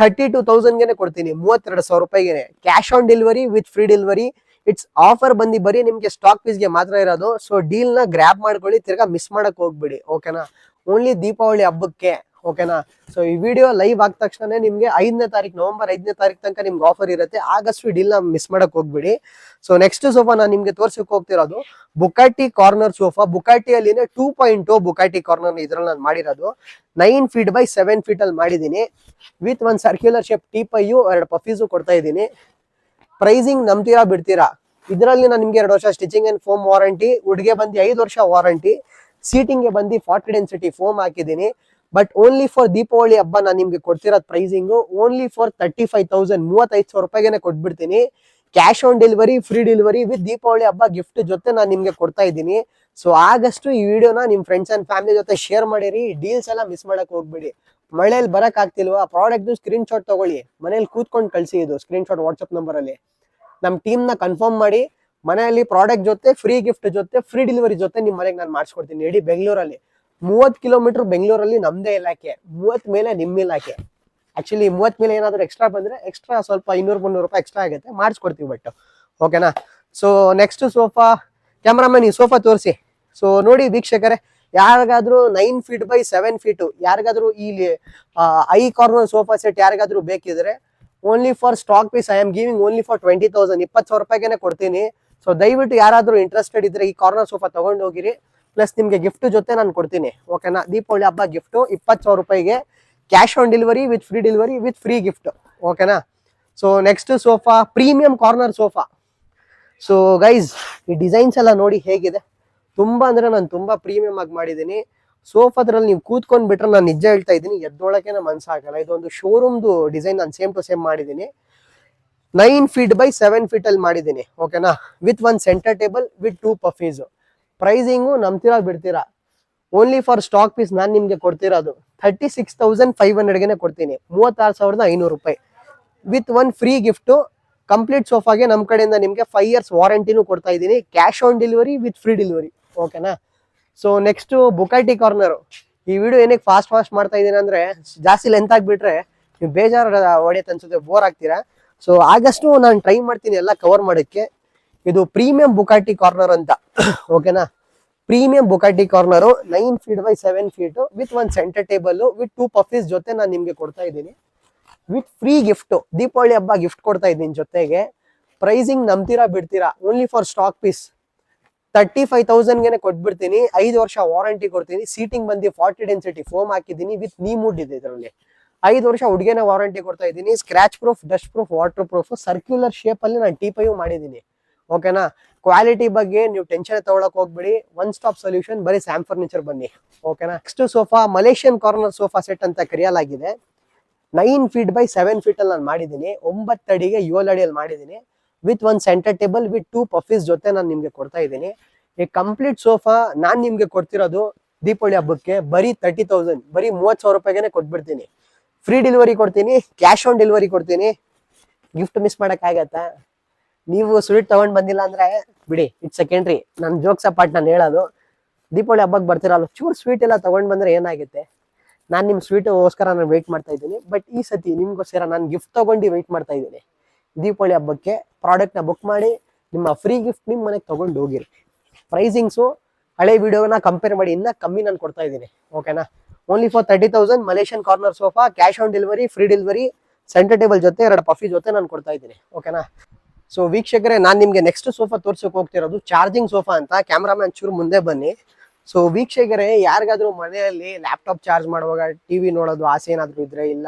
32,000ಗೆ ಕೊಡ್ತೀನಿ, 32,000 ರೂಪಾಯಿಗೆ. Cash on delivery with free delivery. It's offer ಬಂದು ಬರೀ ನಿಮ್ಗೆ ಸ್ಟಾಕ್ ಪೀಸ್ಗೆ ಮಾತ್ರ ಇರೋದು. ಸೊ ಡೀಲ್ ನ ಗ್ರ್ಯಾಬ್ ಮಾಡ್ಕೊಳ್ಳಿ, ತಿರ್ಗಾ ಮಿಸ್ ಮಾಡಕ್ ಹೋಗ್ಬಿಡಿ. ಓಕೆನಾ? ಓನ್ಲಿ ದೀಪಾವಳಿ ಹಬ್ಬಕ್ಕೆ. ಓಕೆನಾ? ಸೊ ಈ ವಿಡಿಯೋ ಲೈವ್ ಆದ ತಕ್ಷಣ ನಿಮ್ಗೆ 5ನೇ ತಾರೀಕು, ನವೆಂಬರ್ 5ನೇ ತಾರೀಕು ತನಕ ನಿಮ್ಗೆ ಆಫರ್ ಇರುತ್ತೆ. ಆಗಸ್ಟ್ ಡೀಲ್ ನ ಮಿಸ್ ಮಾಡಕ್ ಹೋಗ್ಬಿಡಿ. ಸೊ ನೆಕ್ಸ್ಟ್ ಸೋಫಾ ನಾನು ನಿಮ್ಗೆ ತೋರ್ಸಕ್ ಹೋಗ್ತಿರೋದು ಬುಕಾಟಿ ಕಾರ್ನರ್ ಸೋಫಾ. ಬುಕಾಟಿ ಅಲ್ಲಿನೇ 2.0 ಬುಕಾಟಿ ಕಾರ್ನರ್ ಇದ್ರಲ್ಲಿ ನಾನು ಮಾಡಿರೋದು 9 feet by 7 feet ಅಲ್ಲಿ ಮಾಡಿದ್ದೀನಿ ವಿತ್ 1 ಸರ್ಕ್ಯುಲರ್ ಶೇಪ್ ಟೀಪೈಯು 2 ಪಫೀಸು ಕೊಡ್ತಾ ಇದ್ದೀನಿ. ಪ್ರೈಸಿಂಗ್ ನಂಬ್ತೀರಾ ಬಿಡ್ತೀರಾ, ಇದರಲ್ಲಿ ನಾನು ನಿಮ್ಗೆ 2 ವರ್ಷ ಸ್ಟಿಚಿಂಗ್ ಅಂಡ್ ಫೋಮ್ ವಾರಂಟಿ, ವುಡ್ಗೆ ಬಂದು 5 ವರ್ಷ ವಾರಂಟಿ, ಸೀಟಿಂಗ್ ಗೆ ಬಂದು 40 ಡೆನ್ಸಿಟಿ ಫೋಮ್ ಹಾಕಿದ್ದೀನಿ. ಬಟ್ ಓನ್ಲಿ ಫಾರ್ ದೀಪಾವಳಿ ಹಬ್ಬ ನಾನು ನಿಮ್ಗೆ ಕೊಡ್ತಿರೋದು ಪ್ರೈಸಿಂಗ್ ಓನ್ಲಿ ಫಾರ್ 35,000, 35,000 ರೂಪಾಯಿಗೆ ಕೊಟ್ಬಿಡ್ತೀನಿ. Cash on delivery, free delivery with Deepavali ಹಬ್ಬ ಗಿಫ್ಟ್ ಜೊತೆ ನಾನು ನಿಮ್ಗೆ ಕೊಡ್ತಾ ಇದ್ದೀನಿ. ಸೊ ಆಗಷ್ಟು ಈ ವಿಡಿಯೋನ ನಿಮ್ ಫ್ರೆಂಡ್ಸ್ ಅಂಡ್ ಫ್ಯಾಮಿಲಿ ಜೊತೆ ಶೇರ್ ಮಾಡಿರಿ. ಡೀಲ್ಸ್ ಎಲ್ಲ ಮಿಸ್ ಮಾಡಕ್ ಹೋಗ್ಬಿಡಿ. ಮಳೆಯಲ್ಲಿ ಬರಕ್ ಆಗ್ತಿಲ್ವಾ, ಪ್ರಾಡಕ್ಟ್ ಸ್ಕ್ರೀನ್ ಶಾಟ್ ತಗೊಳ್ಳಿ, ಮನೇಲಿ ಕೂತ್ಕೊಂಡು ಕಳ್ಸಿ. ಇದು ಸ್ಕ್ರೀನ್ ಶಾಟ್ ವಾಟ್ಸ್ಆಪ್ ನಂಬರ್ ಅಲ್ಲಿ ನಮ್ ಟೀಮ್ ನ ಕನ್ಫರ್ಮ್ ಮಾಡಿ ಮನೆಯಲ್ಲಿ ಪ್ರಾಡಕ್ಟ್ ಜೊತೆ ಫ್ರೀ ಗಿಫ್ಟ್ ಜೊತೆ ಫ್ರೀ ಡೆಲಿವರಿ ಜೊತೆ ನಿಮ್ ಮನೆಗೆ ನಾನು ಮಾಡಿಸ್ಕೊಡ್ತೀನಿ. ಇಡೀ ಬೆಂಗಳೂರಲ್ಲಿ 30 ಕಿಲೋಮೀಟರ್ ಬೆಂಗಳೂರಲ್ಲಿ ನಮ್ದೇ ಇಲಾಖೆ, 30 ಮೇಲೆ ನಿಮ್ ಇಲಾಖೆ. ಆಕ್ಚುಲಿ 30 ಮೇಲೆ ಏನಾದ್ರು ಎಕ್ಸ್ಟ್ರಾ ಬಂದ್ರೆ ಎಕ್ಸ್ಟ್ರಾ ಸ್ವಲ್ಪ 200-300 ರೂಪಾಯಿ ಎಕ್ಸ್ಟ್ರಾ ಆಗುತ್ತೆ, ಮಾಡಿಸ್ಕೊಡ್ತೀವಿ. ಬಟ್ ಓಕೆನಾ? ಸೊ ನೆಕ್ಸ್ಟ್ ಸೋಫಾ, ಕ್ಯಾಮ್ರಾಮನ್ ಈ ಸೋಫಾ ತೋರಿಸಿ. ಸೊ ನೋಡಿ ವೀಕ್ಷಕರೇ, ಯಾರಿಗಾದ್ರೂ 9 feet by 7 feet, ಯಾರಿಗಾದ್ರೂ ಇಲ್ಲಿ ಐ ಕಾರ್ನರ್ ಸೋಫಾ ಸೆಟ್ ಯಾರಿಗಾದ್ರೂ ಬೇಕಿದ್ರೆ only for stock piece I am giving only for 20,000, 20,000 ರೂಪಾಯಿಗೆ ಕೊಡ್ತೀನಿ. ಸೊ ದಯವಿಟ್ಟು ಯಾರಾದ್ರೂ ಇಂಟ್ರೆಸ್ಟೆಡ್ ಇದ್ರೆ ಈ ಕಾರ್ನರ್ ಸೋಫಾ ತಗೊಂಡು ಹೋಗಿರಿ. ಪ್ಲಸ್ ನಿಮ್ಗೆ ಗಿಫ್ಟ್ ಜೊತೆ ನಾನು ಕೊಡ್ತೀನಿ. ಓಕೆನಾ? ದೀಪಾವಳಿ ಹಬ್ಬ ಗಿಫ್ಟ್ 20,000 ರೂಪಾಯಿಗೆ, cash on delivery with free delivery with free gift. ಓಕೆನಾ? So next sofa premium corner sofa. So guys, ಈ ಡಿಸೈನ್ಸ್ ಎಲ್ಲ ನೋಡಿ ಹೇಗಿದೆ. ತುಂಬಾ ಅಂದ್ರೆ ನಾನು ತುಂಬಾ ಪ್ರೀಮಿಯಂ ಆಗಿ ಮಾಡಿದ್ದೀನಿ. ಸೋಫಾದ್ರಲ್ಲಿ ನೀವು ಕೂತ್ಕೊಂಡ್ ಬಿಟ್ರೆ ನಾನು ನಿಜ ಹೇಳ್ತಾ ಇದ್ದೀನಿ, ಎದ್ದೊಳಕ್ಕೆ ಮನ್ಸಾಗಲ್ಲ. ಇದೊಂದು ಶೋರೂಮ್ದು ಡಿಸೈನ್ ನಾನು ಸೇಮ್ ಟು ಸೇಮ್ ಮಾಡಿದ್ದೀನಿ. 9 feet by 7 feet ಅಲ್ಲಿ ಮಾಡಿದ್ದೀನಿ. ಓಕೆನಾ? With 1 centre table with 2 puffies. Pricing ನಂಬ್ತೀರಾ ಬಿಡ್ತೀರಾ, ಓನ್ಲಿ ಫಾರ್ ಸ್ಟಾಕ್ ಪೀಸ್ ನಾನು ನಿಮ್ಗೆ ಕೊಡ್ತಿರೋದು 36,500ಗೆ ಕೊಡ್ತೀನಿ, 36,500 ರೂಪಾಯಿ ವಿತ್ 1 ಫ್ರೀ ಗಿಫ್ಟ್. ಕಂಪ್ಲೀಟ್ ಸೋಫಾಗೆ ನಮ್ ಕಡೆಯಿಂದ ನಿಮ್ಗೆ 5 years ವಾರಂಟಿನೂ ಕೊಡ್ತಾ ಇದ್ದೀನಿ, cash on delivery with free delivery. ಓಕೆನಾ? So next Bugatti corner. ಈ ವಿಡಿಯೋ ಏನಕ್ಕೆ ಫಾಸ್ಟ್ ಮಾಡ್ತಾ ಇದ್ದೀನಿ ಅಂದ್ರೆ, ಜಾಸ್ತಿ ಲೆಂತ್ ಆಗ್ಬಿಟ್ರೆ ನೀವು ಬೇಜಾರು ಹೊಡೆಯತ್ ಅನ್ಸುತ್ತೆ, ಬೋರ್ ಆಗ್ತೀರಾ. ಸೊ ಆಗಷ್ಟು ನಾನು ಟ್ರೈ ಮಾಡ್ತೀನಿ ಎಲ್ಲ ಕವರ್ ಮಾಡೋಕ್ಕೆ. ಇದು ಪ್ರೀಮಿಯಂ ಬುಕಾಟಿ ಕಾರ್ನರ್ ಅಂತ. ಓಕೆನಾ? Premium Bugatti corner 9 feet by 7 feet with 1 centre table with 2 puffies ಜೊತೆ ನಾನು ನಿಮ್ಗೆ ಕೊಡ್ತಾ ಇದ್ದೀನಿ ವಿತ್ ಫ್ರೀ ಗಿಫ್ಟ್. ದೀಪಾವಳಿ ಹಬ್ಬ ಗಿಫ್ಟ್ ಕೊಡ್ತಾ ಇದ್ದೀನಿ ಜೊತೆಗೆ. ಪ್ರೈಸಿಂಗ್ ನಂಬ್ತೀರಾ ಬಿಡ್ತೀರಾ, ಓನ್ಲಿ ಫಾರ್ ಸ್ಟಾಕ್ ಪೀಸ್ 35,000ಗೆ ಕೊಟ್ಬಿಡ್ತೀನಿ. 5 ವರ್ಷ ವಾರಂಟಿ ಕೊಡ್ತೀನಿ. ಸೀಟಿಂಗ್ ಬಂದು 40 ಡೆನ್ಸಿಟಿ ಫೋಮ್ ಹಾಕಿದ್ದೀನಿ ವಿತ್ ನೀ ಮೂಡ್ ಇದೆ ಇದರಲ್ಲಿ. 5 ವರ್ಷ ಹುಡುಗನ ವಾರಂಟಿ ಕೊಡ್ತಾ ಇದ್ದೀನಿ. Scratch proof, dust proof, water proof, circular shape ಅಲ್ಲಿ ನಾನು ಟೀಪೈಯು ಮಾಡಿದ್ದೀನಿ. ಓಕೆನಾ? ಕ್ವಾಲಿಟಿ ಬಗ್ಗೆ ನೀವು ಟೆನ್ಷನ್ ತಗೊಳಕ್ ಹೋಗ್ಬಿಡಿ. 1 stop ಸೊಲ್ಯೂಷನ್, ಬರೀ ಸ್ಯಾಮ್ ಫರ್ನಿಚರ್ ಬನ್ನಿ. ಓಕೆನಾ? Next sofa Malaysian corner sofa set ಅಂತ ಕರೆಯಲಾಗಿದೆ. 9 feet by 7 feet ಅಲ್ಲಿ ನಾನು ಮಾಡಿದ್ದೀನಿ. 9 ಅಡಿಗೆ 7 ಅಡಿಯಲ್ಲಿ ಮಾಡಿದ್ದೀನಿ with 1 centre table with 2 puffies ಜೊತೆ ನಾನು ನಿಮ್ಗೆ ಕೊಡ್ತಾ ಇದ್ದೀನಿ. ಈ ಕಂಪ್ಲೀಟ್ ಸೋಫಾ ನಾನ್ ನಿಮ್ಗೆ ಕೊಡ್ತಿರೋದು ದೀಪಾವಳಿ ಹಬ್ಬಕ್ಕೆ ಬರೀ 30,000, ಬರೀ 30,000 ರೂಪಾಯಿಗೆ ಕೊಟ್ಬಿಡ್ತೀನಿ. ಫ್ರೀ ಡೆಲಿವರಿ ಕೊಡ್ತೀನಿ, ಕ್ಯಾಶ್ ಆನ್ ಡೆಲಿವರಿ ಕೊಡ್ತೀನಿ. ಗಿಫ್ಟ್ ಮಿಸ್ ಮಾಡಕ್ ಆಗತ್ತಾ? ನೀವು ಸ್ವೀಟ್ ತಗೊಂಡ್ ಬಂದಿಲ್ಲ ಅಂದ್ರೆ ಬಿಡಿ, ಇಟ್ಸ್ ಸೆಕೆಂಡ್ರಿ. ನನ್ ಜೋಕ್ಸ್ ಅಪಾರ್ಟ್ ನಾನು ಹೇಳೋದು, ದೀಪಾವಳಿ ಹಬ್ಬಕ್ಕೆ ಬರ್ತಿರಲ್ಲ, ಚೂರ್ ಸ್ವೀಟ್ ಎಲ್ಲ ತಗೊಂಡ್ ಬಂದ್ರೆ ಏನಾಗುತ್ತೆ. ನಾನ್ ನಿಮ್ ಸ್ವೀಟ್ಗೋಸ್ಕರ ನಾನು ವೆಯ್ಟ್ ಮಾಡ್ತಾ ಇದ್ದೀನಿ. ಬಟ್ ಈ ಸತಿ ನಿಮ್ಗೋಸ್ಕರ ನಾನು ಗಿಫ್ಟ್ ತಗೊಂಡು ವೆಯ್ಟ್ ಮಾಡ್ತಾ ಇದ್ದೀನಿ. ದೀಪಾವಳಿ ಹಬ್ಬಕ್ಕೆ ಪ್ರಾಡಕ್ಟ್ ನ ಬುಕ್ ಮಾಡಿ ನಿಮ್ಮ ಫ್ರೀ ಗಿಫ್ಟ್ ನಿಮ್ ಮನೆಗೆ ತಗೊಂಡು ಹೋಗಿರಿ. ಪ್ರೈಸಿಂಗ್ಸು ಹಳೆ ವಿಡಿಯೋನ ಕಂಪೇರ್ ಮಾಡಿ ಇನ್ನ ಕಮ್ಮಿ ನಾನು ಕೊಡ್ತಾ ಇದ್ದೀನಿ. ಓಕೆನಾ? Only for 30,000 Malaysian corner sofa, cash on delivery, free delivery, centre table ಜೊತೆ 2 ಪಫಿ ಜೊತೆ ನಾನು ಕೊಡ್ತಾ ಇದ್ದೀನಿ. ಓಕೆನಾ? ಸೊ ವೀಕ್ಷಕರೇ, ನಾನು ನಿಮ್ಗೆ ನೆಕ್ಸ್ಟ್ ಸೋಫಾ ತೋರ್ಸಕ್ ಹೋಗ್ತಿರೋದು ಚಾರ್ಜಿಂಗ್ ಸೋಫಾ ಅಂತ. ಕ್ಯಾಮ್ರಾಮ್ಯಾನ್ ಚೂರು ಮುಂದೆ ಬನ್ನಿ. ಸೊ ವೀಕ್ಷಕರೇ, ಯಾರಿಗಾದ್ರೂ ಮನೆಯಲ್ಲಿ ಲ್ಯಾಪ್ಟಾಪ್ ಚಾರ್ಜ್ ಮಾಡುವಾಗ ಟಿವಿ ನೋಡೋದು ಆಸೆ ಏನಾದ್ರು ಇದ್ರೆ, ಇಲ್ಲ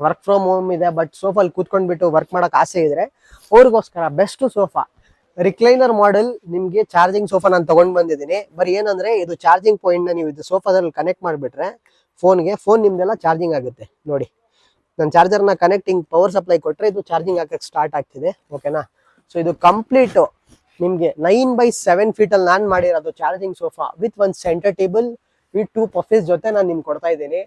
ವರ್ಕ್ ಫ್ರಮ್ ಹೋಮ್ ಇದೆ ಬಟ್ ಸೋಫಾಲ್ ಕೂತ್ಕೊಂಡ್ಬಿಟ್ಟು ವರ್ಕ್ ಮಾಡಕ್ ಆಸೆ ಇದ್ರೆ, ಅವ್ರಿಗೋಸ್ಕರ ಬೆಸ್ಟ್ ಸೋಫಾ ರಿಕ್ಲೈನರ್ ಮಾಡೆಲ್ ನಿಮ್ಗೆ ಚಾರ್ಜಿಂಗ್ ಸೋಫಾ ನಾನು ತಗೊಂಡ್ ಬಂದಿದ್ದೀನಿ. ಬರೀ ಏನಂದ್ರೆ ಇದು ಚಾರ್ಜಿಂಗ್ ಪಾಯಿಂಟ್ ನ ನೀವು ಇದು ಸೋಫಾದಲ್ಲಿ ಕನೆಕ್ಟ್ ಮಾಡಿಬಿಟ್ರೆ ಫೋನ್ ನಿಮ್ದೆಲ್ಲ ಚಾರ್ಜಿಂಗ್ ಆಗುತ್ತೆ. ನೋಡಿ, ನಾನು ಚಾರ್ಜರ್ ನ ಕನೆಕ್ಟಿಂಗ್ ಪವರ್ ಸಪ್ಲೈ ಕೊಟ್ರೆ ಇದು ಚಾರ್ಜಿಂಗ್ ಆಗಕ್ಕೆ ಸ್ಟಾರ್ಟ್ ಆಗ್ತಿದೆ. ಓಕೆನಾ? ಸೊ ಇದು ಕಂಪ್ಲೀಟ್ ನಿಮ್ಗೆ 9x7 ಫೀಟ್ ಅಲ್ಲಿ ನಾನ್ ಮಾಡಿರೋದು charging sofa with 1 centre table with 2 puffies ಜೊತೆ ನಾನು ನಿಮ್ಗೆ ಕೊಡ್ತಾ ಇದ್ದೀನಿ.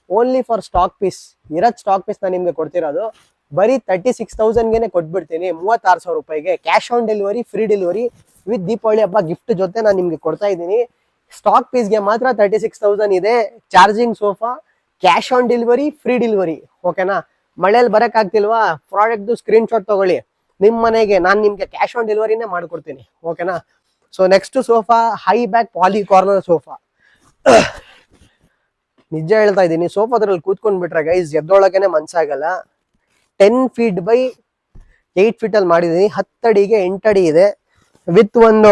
ಓನ್ಲಿ ಫಾರ್ ಸ್ಟಾಕ್ ಪೀಸ್ ಇರೋದ್ ಸ್ಟಾಕ್ ಪೀಸ್ ನಾನು ನಿಮ್ಗೆ ಕೊಡ್ತಿರೋದು ಬರೀ 36,000 ಗೆನೆ ಕೊಟ್ಬಿಡ್ತೀನಿ. 36,000 ರೂಪಾಯಿಗೆ cash on delivery, free delivery with Deepavali ಹಬ್ಬ ಗಿಫ್ಟ್ ಜೊತೆ ನಾನು ನಿಮ್ಗೆ ಕೊಡ್ತಾ ಇದ್ದೀನಿ. ಸ್ಟಾಕ್ ಪೀಸ್ಗೆ ಮಾತ್ರ 36,000 ಇದೆ. Charging sofa, cash on delivery, free delivery. ಓಕೆನಾ? ಮಳೆಯಲ್ಲಿ ಬರಕ್ ಆಗ್ತಿಲ್ವಾ, ಪ್ರಾಡಕ್ಟ್ ಸ್ಕ್ರೀನ್ ಶಾಟ್ ತಗೊಳ್ಳಿ, ನಿಮ್ ಮನೆಗೆ ನಾನು ನಿಮ್ಗೆ ಕ್ಯಾಶ್ ಆನ್ ಡೆಲಿವರಿನೇ ಮಾಡ್ಕೊಡ್ತೀನಿ. ಓಕೆನಾ? So next sofa high back poly corner sofa. ನಿಜ ಹೇಳ್ತಾ ಇದ್ದೀನಿ, ಸೋಫಾದ್ರಲ್ಲಿ ಕೂತ್ಕೊಂಡ್ ಬಿಟ್ರೆ ಗೈಸ್ ಎದ್ದೊಳಗೇನೆ ಮನ್ಸಾಗಲ್ಲ. 10 ಫೀಟ್ ಬೈ 8 ಫೀಟ್ ಅಲ್ಲಿ ಮಾಡಿದೀನಿ. 10 ಅಡಿಗೆ 8 ಅಡಿ ಇದೆ. ವಿತ್ ಒಂದು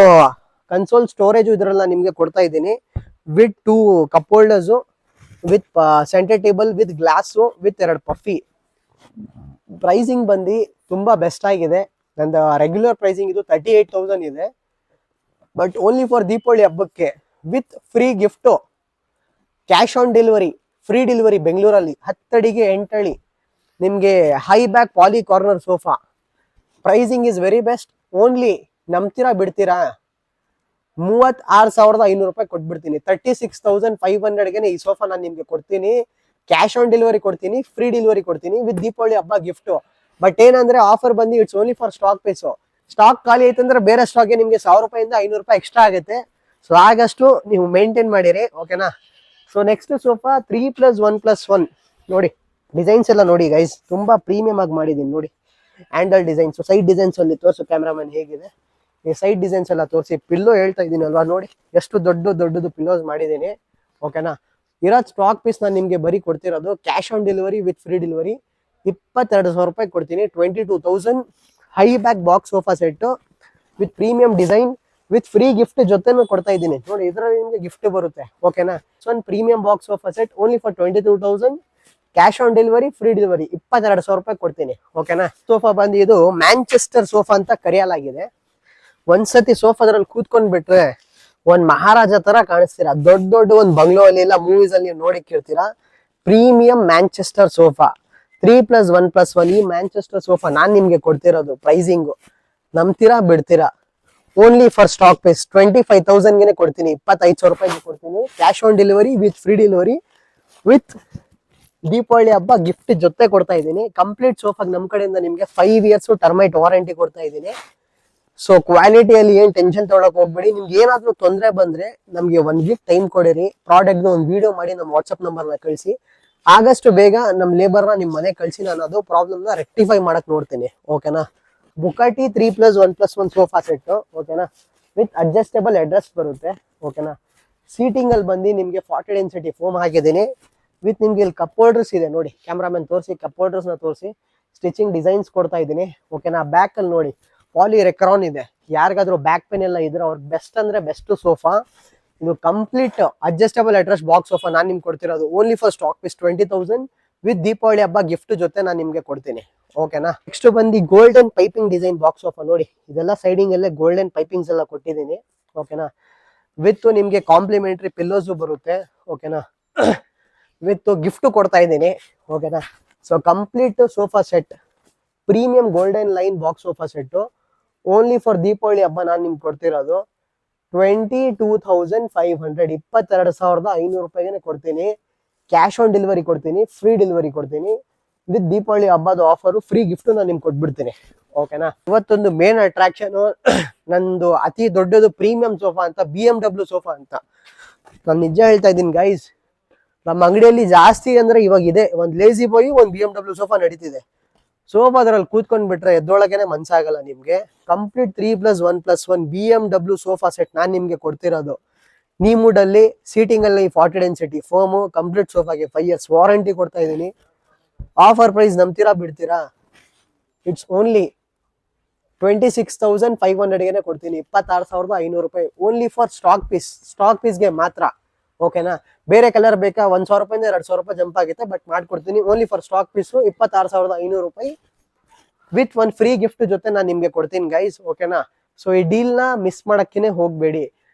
ಕನ್ಸೋಲ್ ಸ್ಟೋರೇಜ್ ಇದ್ರಲ್ಲ ನಿಮ್ಗೆ ಕೊಡ್ತಾ ಇದ್ದೀನಿ. With 2 cup holders, with centre table, with glass, with 2 puffy. Pricing ಬಂದು ತುಂಬಾ ಬೆಸ್ಟ್ ಆಗಿದೆ. ನಂದು ರೆಗ್ಯುಲರ್ ಪ್ರೈಸಿಂಗ್ ಇದು 38,000 ಇದೆ. ಬಟ್ ಓನ್ಲಿ ಫಾರ್ ದೀಪಾವಳಿ ಹಬ್ಬಕ್ಕೆ with free gift, cash on delivery, free delivery ಬೆಂಗಳೂರಲ್ಲಿ 10 ಅಡಿಗೆ 8 ಅಡಿ ನಿಮ್ಗೆ high back poly corner sofa. Pricing is very best. Only ನಂಬ್ತೀರಾ ಬಿಡ್ತೀರಾ, 36,500 ರೂಪಾಯಿ ಕೊಟ್ಬಿಡ್ತೀನಿ. 36,500ಗೆ ಈ ಸೋಫಾ ನಾನು ನಿಮ್ಗೆ ಕೊಡ್ತೀನಿ. ಕ್ಯಾಶ್ ಆನ್ ಡೆಲಿವರಿ ಕೊಡ್ತೀನಿ, ಫ್ರೀ ಡೆಲಿವರಿ ಕೊಡ್ತೀನಿ ವಿತ್ ದೀಪಾವಳಿ ಹಬ್ಬ ಗಿಫ್ಟ್. ಬಟ್ ಏನಂದ್ರೆ ಆಫರ್ ಬಂದು it's only for stock piece. Stock ಖಾಲಿ ಐತಂದ್ರೆ ಬೇರೆ ಸ್ಟಾಕ್ಗೆ ನಿಮ್ಗೆ 1,000 ರೂಪಾಯಿಂದ 500 ರೂಪಾಯಿ ಎಕ್ಸ್ಟ್ರಾ ಆಗುತ್ತೆ. ಸೊ ಆಗಷ್ಟು ನೀವು ಮೇಂಟೈನ್ ಮಾಡಿರಿ. ಓಕೆನಾ? So next sofa 3+1+1. ನೋಡಿ ಡಿಸೈನ್ಸ್ ಎಲ್ಲ ನೋಡಿ ಗೈಸ್, ತುಂಬಾ ಪ್ರೀಮಿಯಂ ಆಗಿ ಮಾಡಿದೀನಿ. ನೋಡಿ ಹ್ಯಾಂಡಲ್ ಡಿಸೈನ್ಸ್, ಸೈಡ್ ಡಿಸೈನ್ಸ್ ಅಲ್ಲಿ ತೋರಿಸು ಕ್ಯಾಮ್ರಾಮನ್ ಹೇಗಿದೆ. ಈ ಸೈಡ್ ಡಿಸೈನ್ಸ್ ಎಲ್ಲ ತೋರಿಸಿ. ಪಿಲ್ಲೋ ಹೇಳ್ತಾ ಇದ್ದೀನಿ ಅಲ್ವಾ, ನೋಡಿ ಎಷ್ಟು ದೊಡ್ಡದು ಪಿಲ್ಲೋಸ್ ಮಾಡಿದ್ದೀನಿ. ಓಕೆನಾ? ಇರೋ ಸ್ಟಾಕ್ ಪೀಸ್ ನಾನು ನಿಮ್ಗೆ ಬರೀ ಕೊಡ್ತಿರೋದು cash on delivery with free delivery 22,000 ರೂಪಾಯಿ ಕೊಡ್ತೀನಿ. 22,000 high back box sofa set with premium design with free gift ಜೊತೆನೂ ಕೊಡ್ತಾ ಇದ್ದೀನಿ. ನೋಡಿ ಇದರಲ್ಲಿ ನಿಮ್ಗೆ ಗಿಫ್ಟ್ ಬರುತ್ತೆ. ಓಕೆನಾ? ಸೊ ಒಂದು premium box sofa set only for 22,000 cash on delivery, free delivery 22,000 ರೂಪಾಯಿ ಕೊಡ್ತೀನಿ. ಓಕೆನಾ? ಸೋಫಾ ಬಂದು ಇದು ಮ್ಯಾಂಚೆಸ್ಟರ್ ಸೋಫಾ ಅಂತ ಕರೆಯಲಾಗಿದೆ. ಒಂದ್ಸತಿ ಸೋಫಾದ್ರಲ್ಲಿ ಕೂತ್ಕೊಂಡ್ ಬಿಟ್ರೆ ಒಂದ್ ಮಹಾರಾಜ ತರ ಕಾಣಿಸ್ತೀರಾ. ದೊಡ್ಡ ಒಂದ್ ಬಂಗ್ಲೋ ಅಲ್ಲಿ ಎಲ್ಲ ಮೂವೀಸ್ ಅಲ್ಲಿ ನೀವು ನೋಡಿರ್ತೀರಾ. Premium Manchester sofa 3+1+1. ಈ ಮ್ಯಾಂಚೆಸ್ಟರ್ ಸೋಫಾ ನಾನ್ ನಿಮ್ಗೆ ಕೊಡ್ತಿರೋದು ಪ್ರೈಸಿಂಗ್ ನಂಬ್ತೀರಾ ಬಿಡ್ತೀರಾ, ಓನ್ಲಿ ಫಾರ್ ಸ್ಟಾಕ್ ಪೀಸ್ 25,000ಗೆ ಕೊಡ್ತೀನಿ. 25,000 ರೂಪಾಯಿಗೆ ಕೊಡ್ತೀನಿ. Cash on delivery with free delivery with Deepavali ಹಬ್ಬ ಗಿಫ್ಟ್ ಜೊತೆ ಕೊಡ್ತಾ ಇದ್ದೀನಿ. ಕಂಪ್ಲೀಟ್ ಸೋಫಾಗ್ ನಮ್ ಕಡೆಯಿಂದ ನಿಮ್ಗೆ 5 ಇಯರ್ಸ್ ಟರ್ಮೈಟ್ ವಾರಂಟಿ ಕೊಡ್ತಾ ಇದ್ದೀನಿ. ಸೊ ಕ್ವಾಲಿಟಿಯಲ್ಲಿ ಏನ್ ಟೆನ್ಷನ್ ತಗೊಳಕ್ ಹೋಗ್ಬೇಡಿ. ನಿಮ್ಗೆ ಏನಾದ್ರೂ ತೊಂದರೆ ಬಂದ್ರೆ ನಮ್ಗೆ 1 ವೀಕ್ ಟೈಮ್ ಕೊಡಿರಿ. ಪ್ರಾಡಕ್ಟ್ ಒಂದು ವಿಡಿಯೋ ಮಾಡಿ ನಮ್ಮ ವಾಟ್ಸ್ಆಪ್ ನಂಬರ್ ನ ಕಳಿಸಿ. ಆದಷ್ಟು ಬೇಗ ನಮ್ ಲೇಬರ್ ನ ನಿಮ್ ಮನೆ ಕಳಿಸಿ ನಾನು ಅದು ಪ್ರಾಬ್ಲಮ್ ನ ರೆಕ್ಟಿಫೈ ಮಾಡಕ್ ನೋಡ್ತೀನಿ. ಓಕೆನಾ? ಬುಕಾಟಿ 3+1+1 ಸೋಫಾ ಸೆಟ್. ಓಕೆನಾ? ವಿತ್ ಅಡ್ಜಸ್ಟೇಬಲ್ ಅಡ್ರೆಸ್ ಬರುತ್ತೆ. ಓಕೆನಾ? ಸೀಟಿಂಗ್ ಅಲ್ಲಿ ಬಂದು ನಿಮ್ಗೆ 40 ಡೆನ್ಸಿಟಿ ಫೋಮ್ ಹಾಕಿದ್ದೀನಿ. ವಿತ್ ನಿಮ್ಗೆ ಇಲ್ಲಿ ಕಪ್ ಹೋಲ್ಡರ್ಸ್ ಇದೆ. ನೋಡಿ ಕ್ಯಾಮ್ರಾಮನ್ ತೋರಿಸಿ, ಕಪ್ ಹೋಲ್ಡರ್ಸ್ ನ ತೋರಿಸಿ. ಸ್ಟಿಚಿಂಗ್ ಡಿಸೈನ್ಸ್ ಕೊಡ್ತಾ ಇದ್ದೀನಿ. ಓಕೆನಾ? ಬ್ಯಾಕ್ ಅಲ್ಲಿ ನೋಡಿ ಪಾಲಿ ರೆಕ್ರಾನ್ ಇದೆ. ಯಾರಿಗಾದ್ರೂ ಬ್ಯಾಕ್ ಪೇನ್ ಎಲ್ಲ ಇದ್ರೆ ಅವ್ರಿಗೆ ಬೆಸ್ಟ್ ಅಂದ್ರೆ ಬೆಸ್ಟ್ ಸೋಫಾ ಇದು. Complete adjustable headrest box sofa ನಾನು ನಿಮ್ಗೆ ಕೊಡ್ತಿರೋದು only for stock piece 20,000 with Deepavali ಹಬ್ಬ ಗಿಫ್ಟ್ ಜೊತೆ ನಾನು ನಿಮ್ಗೆ ಕೊಡ್ತೀನಿ. ಓಕೆನಾ? ನೆಕ್ಸ್ಟ್ ಬಂದು golden piping design box sofa. ನೋಡಿ ಇದೆಲ್ಲ ಸೈಡಿಂಗ್ ಅಲ್ಲೇ ಗೋಲ್ಡನ್ ಪೈಪಿಂಗ್ಸ್ ಎಲ್ಲ ಕೊಟ್ಟಿದ್ದೀನಿ. ಓಕೆನಾ? ವಿತ್ ನಿಮ್ಗೆ ಕಾಂಪ್ಲಿಮೆಂಟರಿ ಪಿಲ್ಲೋಸ್ ಬರುತ್ತೆ. ಓಕೆನಾ? ವಿತ್ ಗಿಫ್ಟ್ ಕೊಡ್ತಾ ಇದ್ದೀನಿ. ಓಕೆನಾ? So complete sofa set premium golden line box sofa set only for Deepavali ಹಬ್ಬ ನಾನು ನಿಮ್ಗೆ ಕೊಡ್ತಿರೋದು 22,500 22,500 ರೂಪಾಯಿಗೆ ಕೊಡ್ತೀನಿ. ಕ್ಯಾಶ್ ಆನ್ ಡೆಲಿವರಿ ಕೊಡ್ತೀನಿ, ಫ್ರೀ ಡೆಲಿವರಿ ಕೊಡ್ತೀನಿ ವಿತ್ ದೀಪಾವಳಿ ಹಬ್ಬದ ಆಫರ್ ಫ್ರೀ ಗಿಫ್ಟ್ ನಾನು ನಿಮ್ಗೆ ಕೊಟ್ಬಿಡ್ತೀನಿ. ಓಕೆನಾ. ಇವತ್ತೊಂದು ಮೇನ್ ಅಟ್ರಾಕ್ಷನ್ ನಂದು ಅತಿ ದೊಡ್ಡದು ಪ್ರೀಮಿಯಂ ಸೋಫಾ ಅಂತ BMW ಸೋಫಾ ಅಂತ. ನಾನು ನಿಜ ಹೇಳ್ತಾ ಇದ್ದೀನಿ ಗೈಸ್, ನಮ್ಮ ಅಂಗಡಿಯಲ್ಲಿ ಜಾಸ್ತಿ ಅಂದ್ರೆ ಇವಾಗ ಇದೆ, ಒಂದ್ ಲೇಸಿ ಬಾಯ್, ಒಂದ್ BMW ಸೋಫಾ ನಡೀತಿದೆ. ಸೋಫಾ ಅದ್ರಲ್ಲಿ ಕೂತ್ಕೊಂಡ್ ಬಿಟ್ರೆ ಎದ್ದೊಳಗೇನೆ ಮನ್ಸಾಗಲ್ಲ ನಿಮ್ಗೆ. ಕಂಪ್ಲೀಟ್ 3+1+1 BMW ಸೋಫಾ ಸೆಟ್ ನಾನ್ ನಿಮ್ಗೆ ಕೊಡ್ತಿರೋದು. ನೀಮುಡ್ ಅಲ್ಲಿ ಸೀಟಿಂಗ್ ಅಲ್ಲಿ 40 ಡೆನ್ಸಿಟಿ ಫೋಮು, ಕಂಪ್ಲೀಟ್ ಸೋಫಾಗೆ 5 years ವಾರಂಟಿ ಕೊಡ್ತಾ ಇದೀನಿ. ಆಫರ್ ಪ್ರೈಸ್ ನಂಬ್ತೀರಾ ಬಿಡ್ತೀರಾ? ಇಟ್ಸ್ ಓನ್ಲಿ 26,500ಗೆ ಕೊಡ್ತೀನಿ. 26,500 ರೂಪಾಯಿ ಓನ್ಲಿ ಫಾರ್ ಸ್ಟಾಕ್ ಪೀಸ್ಗೆ ಮಾತ್ರ. ಓಕೆನಾ. ಬೇರೆ ಕಲರ್ ಬೇಕಾ 1,000 ರೂಪಾಯಿಂದ 2,000 ರೂಪಾಯಿ ಜಂಪ್ ಆಗುತ್ತೆ, ಬಟ್ ಮಾಡ್ಕೊಡ್ತೀನಿ. ಓನ್ಲಿ ಫಾರ್ ಸ್ಟಾಕ್ ಪೀಸು 26,500 ರೂಪಾಯಿ ವಿತ್ ಒಂದು ಫ್ರೀ ಗಿಫ್ಟ್ ಜೊತೆ ನಾನು ನಿಮ್ಗೆ ಕೊಡ್ತೀನಿ ಗೈಸ್. ಓಕೆನಾ. ಸೊ ಈ ಡೀಲ್ ನ ಮಿಸ್ ಮಾಡಕ್ಕೇನೆ ಹೋಗ್ಬೇಡಿ.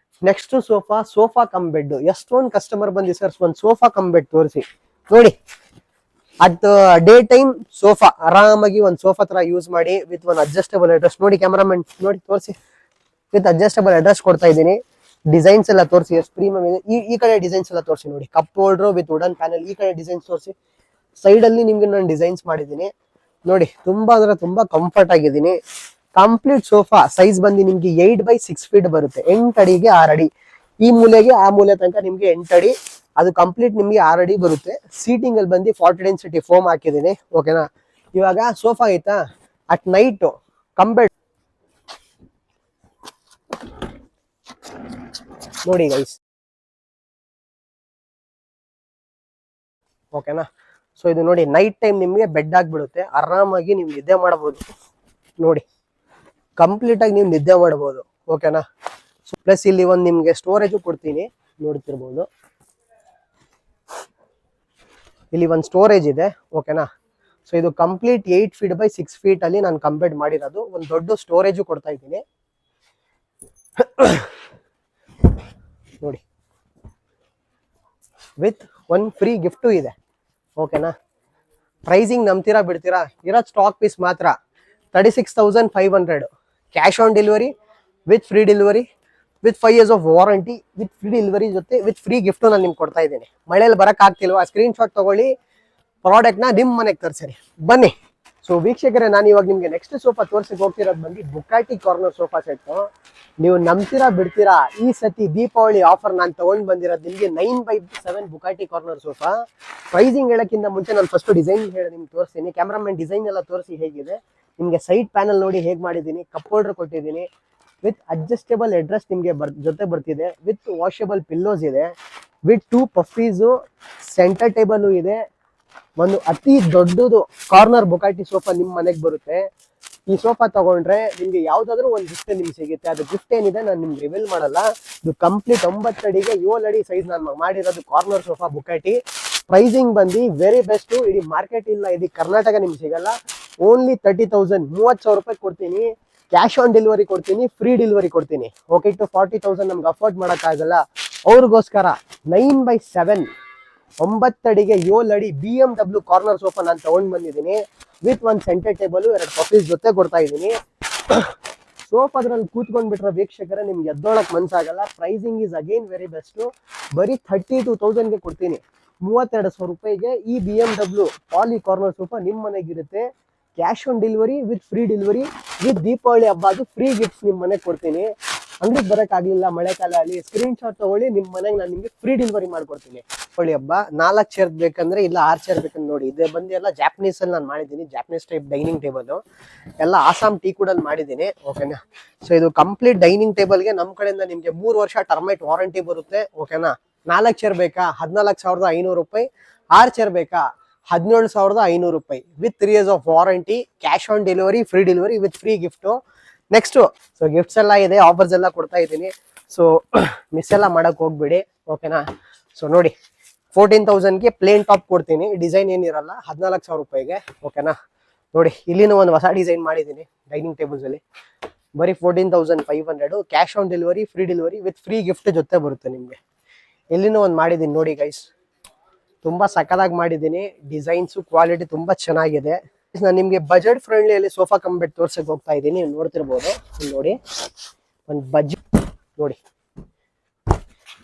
Next sofa come bed. ಎಷ್ಟೊಂದು ಕಸ್ಟಮರ್ ಬಂದಿ ಸರ್ ಒಂದು ಸೋಫಾ ಕಮ್ ಬೆಡ್ ತೋರಿಸಿ ನೋಡಿ. ಅಟ್ ಡೇ ಟೈಮ್ ಸೋಫಾ ಆರಾಮಾಗಿ ಒಂದು ಸೋಫಾ ತರ ಯೂಸ್ ಮಾಡಿ ವಿತ್ ಒಂದು ಅಡ್ಜಸ್ಟಬಲ್ ಅಡ್ರೆಸ್ ನೋಡಿ. ಕ್ಯಾಮರಾಮನ್ ನೋಡಿ ತೋರಿಸಿ. ವಿತ್ ಅಡ್ಜಸ್ಟಬಲ್ ಅಡ್ರೆಸ್ ಕೊಡ್ತಾ ಇದ್ದೀನಿ. ಡಿಸೈನ್ಸ್ ಎಲ್ಲ ತೋರಿಸಿ ಎಷ್ಟು ಪ್ರೀಮಿಯಂ ಇದೆ. ಈ ಕಡೆ ಡಿಸೈನ್ಸ್ ಎಲ್ಲ ತೋರಿಸಿ ನೋಡಿ. Cup holder with wooden panel. ಈ ಕಡೆ ಡಿಸೈನ್ಸ್ ತೋರಿಸಿ. ಸೈಡ್ ಅಲ್ಲಿ ನಿಮ್ಗೆ ನಾನು ಡಿಸೈನ್ಸ್ ಮಾಡಿದ್ದೀನಿ ನೋಡಿ. ತುಂಬಾ ಅಂದ್ರೆ ತುಂಬಾ ಕಂಫರ್ಟ್ ಆಗಿದ್ದೀನಿ. ಕಂಪ್ಲೀಟ್ ಸೋಫಾ ಸೈಜ್ ಬಂದು ನಿಮ್ಗೆ 8x6 ಫೀಟ್ ಬರುತ್ತೆ. 8 ಅಡಿಗೆ 6 ಅಡಿ. ಈ ಮೂಲೆಗೆ ಆ ಮೂಲೆ ತನಕ ನಿಮ್ಗೆ 8 ಅಡಿ. ಅದು ಕಂಪ್ಲೀಟ್ ನಿಮ್ಗೆ 6 ಅಡಿ ಬರುತ್ತೆ. ಸೀಟಿಂಗ್ ಅಲ್ಲಿ ಬಂದು 40 ಡೆನ್ಸಿಟಿ ಫೋಮ್ ಹಾಕಿದ್ದೀನಿ. ಓಕೆನಾ. ಇವಾಗ ಸೋಫಾ ಆಯ್ತಾ, ಅಟ್ ನೈಟ್ ಕಂಬೆಡ್ ನೋಡಿ ಗೈಸ್. ಓಕೆನಾ. ಸೊ ಇದು ನೋಡಿ ನೈಟ್ ಟೈಮ್ ನಿಮ್ಗೆ ಬೆಡ್ ಆಗ್ಬಿಡುತ್ತೆ. ಆರಾಮಾಗಿ ನೀವು ನಿದ್ದೆ ಮಾಡಬಹುದು ನೋಡಿ. ಕಂಪ್ಲೀಟ್ ಆಗಿ ನೀವು ನಿದ್ದೆ ಮಾಡಬಹುದು. ಓಕೆನಾ. ಸೊ ಪ್ಲಸ್ ಇಲ್ಲಿ ಒಂದು ನಿಮ್ಗೆ ಸ್ಟೋರೇಜ್ ಕೊಡ್ತೀನಿ ನೋಡ್ತಿರ್ಬೋದು. ಇಲ್ಲಿ ಒಂದು ಸ್ಟೋರೇಜ್ ಇದೆ. ಓಕೆನಾ. ಸೊ ಇದು ಕಂಪ್ಲೀಟ್ 8 ಫೀಟ್ ಬೈ 6 ಫೀಟ್ ಅಲ್ಲಿ ನಾನು ಕಂಪ್ಲೀಟ್ ಮಾಡಿರೋದು. ಒಂದು ದೊಡ್ಡ ಸ್ಟೋರೇಜ್ ಕೊಡ್ತಾ ಇದ್ದೀನಿ ನೋಡಿ. ವಿತ್ ಒಂದು ಫ್ರೀ ಗಿಫ್ಟು ಇದೆ. ಓಕೆನಾ. ಪ್ರೈಸಿಂಗ್ ನಂಬ್ತೀರಾ ಬಿಡ್ತೀರಾ? ಇರೋದು ಸ್ಟಾಕ್ ಪೀಸ್ ಮಾತ್ರ. 36,500 cash on delivery with free delivery with 5 years of warranty with free delivery ಜೊತೆ ವಿತ್ ಫ್ರೀ ಗಿಫ್ಟು ನಾನು ನಿಮ್ಗೆ ಕೊಡ್ತಾ ಇದ್ದೀನಿ. ಮಳೆಯಲ್ಲಿ ಬರಕ್ ಆಗ್ತಿಲ್ವಾ? ಸ್ಕ್ರೀನ್ ಶಾಟ್ ತಗೊಳ್ಳಿ, ಪ್ರಾಡಕ್ಟ್ನ ನಿಮ್ಮ ಮನೆಗೆ ತರಿಸಿರಿ ಬನ್ನಿ. ಸೊ ವೀಕ್ಷಕರೇ, ನಾನು ಇವಾಗ ನಿಮ್ಗೆ ನೆಕ್ಸ್ಟ್ ಸೋಫಾ ತೋರ್ಸಕ್ಕೆ ಹೋಗ್ತಿರೋದು ಬಂದು ಬುಕಾಟಿ ಕಾರ್ನರ್ ಸೋಫಾ ಸೆಟ್. ನೀವು ನಂಬ್ತೀರಾ ಬಿಡ್ತೀರಾ? ಈ ಸತಿ ದೀಪಾವಳಿ ಆಫರ್ ನಾನು ತಗೊಂಡ್ ಬಂದಿರೋದು ನಿಮಗೆ 9x7 ಬುಕಾಟಿ ಕಾರ್ನರ್ ಸೋಫಾ. ಪ್ರೈಸಿಂಗ್ ಹೇಳಕ್ಕಿಂತ ಮುಂಚೆ ನಾನು ಫಸ್ಟ್ ಡಿಸೈನ್ ಹೇಳಿ ನಿಮ್ಗೆ ತೋರಿಸ್ತೀನಿ. ಕ್ಯಾಮ್ರಾಮನ್ ಡಿಸೈನ್ ಎಲ್ಲ ತೋರಿಸಿ ಹೇಗಿದೆ. ನಿಮ್ಗೆ ಸೈಡ್ ಪ್ಯಾನಲ್ ನೋಡಿ ಹೇಗೆ ಮಾಡಿದ್ದೀನಿ. ಕಪ್ ಹೋಲ್ಡರ್ ಕೊಟ್ಟಿದ್ದೀನಿ ವಿತ್ ಅಡ್ಜಸ್ಟೇಬಲ್ ಅಡ್ರೆಸ್ ನಿಮ್ಗೆ ಜೊತೆ ಬರ್ತಿದೆ. ವಿತ್ ವಾಷಬಲ್ ಪಿಲ್ಲೋಸ್ ಇದೆ. ವಿತ್ 2 ಪಫೀಸು, ಸೆಂಟರ್ ಟೇಬಲ್ ಇದೆ. ಒಂದು ಅತಿ ದೊಡ್ಡದು ಕಾರ್ನರ್ ಬುಕಾಟಿ ಸೋಫಾ ನಿಮ್ಮ ಮನೆಗೆ ಬರುತ್ತೆ. ಈ ಸೋಫಾ ತಗೊಂಡ್ರೆ ನಿಮ್ಗೆ ಯಾವ್ದಾದ್ರು ಒಂದು ಗಿಫ್ಟ್ ನಿಮ್ಗೆ ಸಿಗುತ್ತೆ. ಅದು ಗಿಫ್ಟ್ ಏನಿದೆ ನಾನು ನಿಮ್ಗೆ ರಿವೀಲ್ ಮಾಡಲ್ಲ. ಇದು ಕಂಪ್ಲೀಟ್ 9 ಅಡಿಗೆ 7 ಅಡಿ ಸೈಜ್ ನಾನು ಮಾಡಿರೋದು ಕಾರ್ನರ್ ಸೋಫಾ ಬುಕಾಟಿ. ಪ್ರೈಸಿಂಗ್ ಬಂದು ವೆರಿ ಬೆಸ್ಟ್. ಇಡೀ ಮಾರ್ಕೆಟ್ ಇಲ್ಲ, ಇಡೀ ಕರ್ನಾಟಕ ನಿಮ್ಗೆ ಸಿಗಲ್ಲ. ಓನ್ಲಿ 30,000 30,000 ರೂಪಾಯಿ ಕೊಡ್ತೀನಿ. ಕ್ಯಾಶ್ ಆನ್ ಡೆಲಿವರಿ ಕೊಡ್ತೀನಿ, ಫ್ರೀ ಡೆಲಿವರಿ ಕೊಡ್ತೀನಿ. ಓಕೆ ಟು 40,000 ನಮ್ಗೆ ಅಫೋರ್ಡ್ ಮಾಡೋಕ್ಕಾಗಲ್ಲ. ಅವ್ರಿಗೋಸ್ಕರ 9x7 9 ಅಡಿಗೆ 7 ಅಡಿ BMW ಕಾರ್ನರ್ ಸೋಫಾ ನಾನು ತಗೊಂಡ್ ಬಂದಿದ್ದೀನಿ. ವಿತ್ ಒಂದು ಸೆಂಟರ್ ಟೇಬಲ್, 2 ಪಫೀಸ್ ಜೊತೆ ಕೊಡ್ತಾ ಇದ್ದೀನಿ. ಸೋಫಾದ್ರಲ್ಲಿ ಕೂತ್ಕೊಂಡ್ಬಿಟ್ರೆ ವೀಕ್ಷಕರೇ ನಿಮ್ಗೆ ಎದ್ದೊಳಕ್ ಮನ್ಸಾಗಲ್ಲ. Pricing is again very best. ಬರೀ 32,000ಗೆ ಕೊಡ್ತೀನಿ. 32,000 ರೂಪಾಯಿಗೆ ಈ BMW ಪಾಲಿ ಕಾರ್ನರ್ ಸೋಫಾ ನಿಮ್ಮ ಮನೆಗಿರುತ್ತೆ. Cash on delivery with free delivery with Deepavali ಹಬ್ಬ ಅದು ಫ್ರೀ ಗಿಫ್ಟ್ಸ್ ನಿಮ್ಮ ಮನೆಗೆ ಕೊಡ್ತೀನಿ. ಅಂಗಡಿಗೆ ಬರೋಕ್ಕಾಗಲಿಲ್ಲ ಮಳೆಕಾಲ ಅಲ್ಲಿ, ಸ್ಕ್ರೀನ್ ಶಾಟ್ ತಗೊಳ್ಳಿ, ನಿಮ್ಮ ಮನೆಗೆ ನಾನು ನಿಮಗೆ ಫ್ರೀ ಡೆಲಿವರಿ ಮಾಡ್ಕೊಡ್ತೀನಿ. ದೀಪಾವಳಿ ಹಬ್ಬ 4 ಚೇರ್ ಬೇಕಂದ್ರೆ ಇಲ್ಲ 6 ಚೇರ್ ಬೇಕಂದ್ರೆ ನೋಡಿ. ಇದು ಬಂದು ಎಲ್ಲ ಜಾಪನೀಸ್ ಅಲ್ಲಿ ನಾನು ಮಾಡಿದ್ದೀನಿ. ಜಾಪನೀಸ್ ಟೈಪ್ ಡೈನಿಂಗ್ ಟೇಬಲ್ ಎಲ್ಲ ಆಸಾಮ್ ಟೀ ಕೂಡ ಮಾಡಿದ್ದೀನಿ. ಓಕೆನಾ. ಸೊ ಇದು ಕಂಪ್ಲೀಟ್ ಡೈನಿಂಗ್ ಟೇಬಲ್ಗೆ ನಮ್ಮ ಕಡೆಯಿಂದ ನಿಮಗೆ 3 ವರ್ಷ ಟರ್ಮೈಟ್ ವಾರಂಟಿ ಬರುತ್ತೆ. ಓಕೆನಾ. 4 ಚೇರ್ ಬೇಕಾ 14,500 ರೂಪಾಯಿ. 6 ಚೇರ್ ಬೇಕಾ 17,500 ರೂಪಾಯಿ with 3 years of warranty. Cash on delivery, free delivery with free gift. Next so gifts ಎಲ್ಲ ಇದೆ, ಆಫರ್ಸ್ ಎಲ್ಲ ಕೊಡ್ತಾ ಇದ್ದೀನಿ. ಸೊ ಮಿಸ್ ಎಲ್ಲ ಮಾಡಕ್ ಹೋಗ್ಬೇಡಿ. ಓಕೆನಾ. ಸೊ ನೋಡಿ 14,000ಗೆ ಪ್ಲೇನ್ ಟಾಪ್ ಕೊಡ್ತೀನಿ. ಡಿಸೈನ್ ಏನಿರಲ್ಲ 14,000 ರೂಪಾಯಿಗೆ. ಓಕೆನಾ. ನೋಡಿ ಇಲ್ಲಿನೂ ಒಂದು ಹೊಸ ಡಿಸೈನ್ ಮಾಡಿದ್ದೀನಿ ಡೈನಿಂಗ್ ಟೇಬಲ್ಸ್ ಅಲ್ಲಿ. ಬರೀ 14,500. Cash on delivery, free delivery with free gift ಜೊತೆ ಬರುತ್ತೆ ನಿಮಗೆ. ಇಲ್ಲಿನೂ ಒಂದು ಮಾಡಿದ್ದೀನಿ ನೋಡಿ ಗೈಸ್. ತುಂಬಾ ಸಕ್ಕದಾಗಿ ಮಾಡಿದ್ದೀನಿ. ಡಿಸೈನ್ಸು ಕ್ವಾಲಿಟಿ ತುಂಬಾ ಚೆನ್ನಾಗಿದೆ. ನಾನು ನಿಮ್ಗೆ ಬಜೆಟ್ ಫ್ರೆಂಡ್ಲಿ ಅಲ್ಲಿ ಸೋಫಾ ಕಮ್ ಬೆಡ್ ತೋರ್ಸಕ್ ಹೋಗ್ತಾ ಇದ್ದೀನಿ. ನೀವು ನೋಡ್ತಿರ್ಬೋದು. ನೋಡಿ ಒಂದು ಬಜೆಟ್ ನೋಡಿ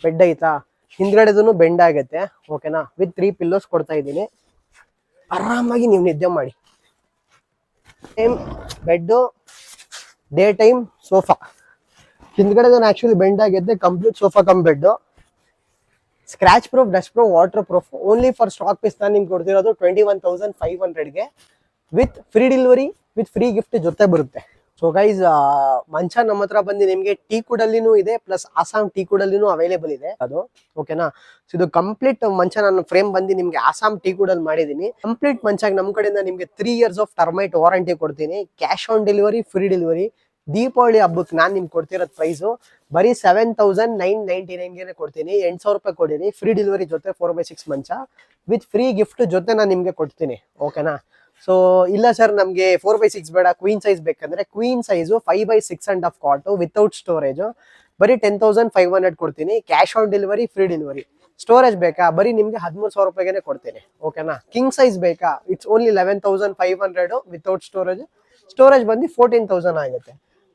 ಬೆಡ್ ಐತಾ, ಹಿಂದ್ಗಡೆದೂ ಬೆಂಡ್ ಆಗುತ್ತೆ. ಓಕೆನಾ. ವಿತ್ 3 ಪಿಲ್ಲೋಸ್ ಕೊಡ್ತಾ ಇದ್ದೀನಿ. ಆರಾಮಾಗಿ ನೀವು ನಿದ್ದೆ ಮಾಡಿ. Bed, day time sofa. ಹಿಂದ್ಗಡೆ ನಾನು ಆಕ್ಚುಲಿ ಬೆಂಡ್ ಆಗಿದ್ದೆ, complete sofa come bed. Scratch proof, dust proof, water proof. Only for stock piece ನಾನು ನಿಮ್ಗೆ ಕೊಡ್ತಿರೋದು 21,500ಗೆ with free delivery, with free gift ಜೊತೆ ಬರುತ್ತೆ. ಸೊ ಗೈಸ್, ಮಂಚ ನಮ್ಮ ಹತ್ರ ಬಂದು ನಿಮಗೆ ಟೀ ಕುಡಲ್ಲಿನೂ ಇದೆ, ಪ್ಲಸ್ ಆಸಾಮ್ ಟೀ ಕುಡಲ್ಲಿನೂ ಅವೈಲೇಬಲ್ ಇದೆ ಅದು. ಓಕೆನಾ. ಸೊ ಇದು ಕಂಪ್ಲೀಟ್ ಮಂಚ ನಾನು ಫ್ರೇಮ್ ಬಂದು ನಿಮ್ಗೆ ಆಸಾಮ್ ಟೀ ಕುಡಲ್ಲಿ ಮಾಡಿದೀನಿ. ಕಂಪ್ಲೀಟ್ ಮಂಚಾಗ ನಮ್ಮ ಕಡೆಯಿಂದ ನಿಮ್ಗೆ 3 years ಆಫ್ ಟರ್ಮೈಟ್ ವಾರಂಟಿ ಕೊಡ್ತೀನಿ. Cash on delivery, free delivery. Deepavali ಹಬ್ಬಕ್ಕೆ ನಾನು ನಿಮ್ಗೆ ಕೊಡ್ತಿರೋದು ಪ್ರೈಸು ಬರೀ 7,999ಗೆ ಕೊಡ್ತೀನಿ. 8,000 ರೂಪಾಯಿ ಕೊಡಿರಿ, ಫ್ರೀ ಡೆಲಿವರಿ ಜೊತೆ 4x6 ಮಂಚ ವಿತ್ ಫ್ರೀ ಗಿಫ್ಟ್ ಜೊತೆ ನಾನು ನಿಮ್ಗೆ ಕೊಡ್ತೀನಿ. ಓಕೆನಾ. ಸೊ ಇಲ್ಲ ಸರ್ ನಮ್ಗೆ 4x6 ಬೇಡ, ಕ್ವೀನ್ ಸೈಜ್ ಬೇಕಂದ್ರೆ ಕ್ವೀನ್ ಸೈಜು 5x6.5 ಕಾಟು ವಿತೌಟ್ ಸ್ಟೋರೇಜ್ ಬರೀ 10,500 ಕೊಡ್ತೀನಿ. Cash on delivery, free delivery. Storage ಬೇಕಾ, ಬರೀ ನಿಮ್ಗೆ 13,000 ರೂಪಾಯಿಗೆ ಕೊಡ್ತೀನಿ. ಓಕೆನಾ. ಕಿಂಗ್ ಸೈಜ್ ಬೇಕಾ, it's only 11,500 without storage. Storage ಬಂದು 14,000 ಆಗುತ್ತೆ.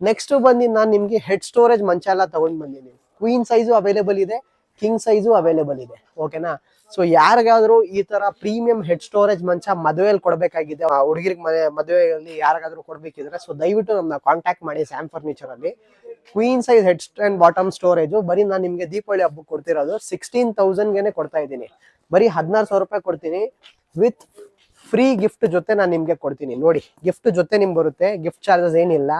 ನೆಕ್ಸ್ಟ್ ಬಂದು ನಾನು ನಿಮ್ಗೆ ಹೆಡ್ ಸ್ಟೋರೇಜ್ ಮಂಚ ಎಲ್ಲ ತಗೊಂಡ್ ಬಂದಿದ್ದೀನಿ. ಕ್ವೀನ್ ಸೈಜು ಅವೈಲೇಬಲ್ ಇದೆ, ಕಿಂಗ್ ಸೈಜು ಅವೈಲೇಬಲ್ ಇದೆ. ಓಕೆನಾ. ಸೊ ಯಾರಿಗಾದ್ರೂ ಈ ತರ ಪ್ರೀಮಿಯಂ ಹೆಡ್ ಸ್ಟೋರೇಜ್ ಮಂಚ ಮದುವೆಯಲ್ಲಿ ಕೊಡಬೇಕಾಗಿದೆ, ಹುಡುಗಿರಿಗೆ ಮದುವೆಯಲ್ಲಿ ಯಾರಿಗಾದ್ರೂ ಕೊಡ್ಬೇಕಿದ್ರೆ ಸೊ ದಯವಿಟ್ಟು ನಮ್ಮನ್ನ ಕಾಂಟ್ಯಾಕ್ಟ್ ಮಾಡಿ. ಸ್ಯಾಮ್ ಫರ್ನಿಚರ್ ಅಲ್ಲಿ queen size head and bottom storage ಬರೀ ನಾನು ನಿಮ್ಗೆ ದೀಪಾವಳಿ ಹಬ್ಬಕ್ಕೆ ಕೊಡ್ತಿರೋದು 16,000ಗೆ ಕೊಡ್ತಾ ಇದ್ದೀನಿ. ಬರೀ 16,000 ರೂಪಾಯಿ ಕೊಡ್ತೀನಿ ವಿತ್ ಫ್ರೀ ಗಿಫ್ಟ್ ಜೊತೆ ನಾನು ನಿಮ್ಗೆ ಕೊಡ್ತೀನಿ. ನೋಡಿ, ಗಿಫ್ಟ್ ಜೊತೆ ನಿಮ್ಗೆ ಬರುತ್ತೆ, ಗಿಫ್ಟ್ ಚಾರ್ಜಸ್ ಏನಿಲ್ಲ.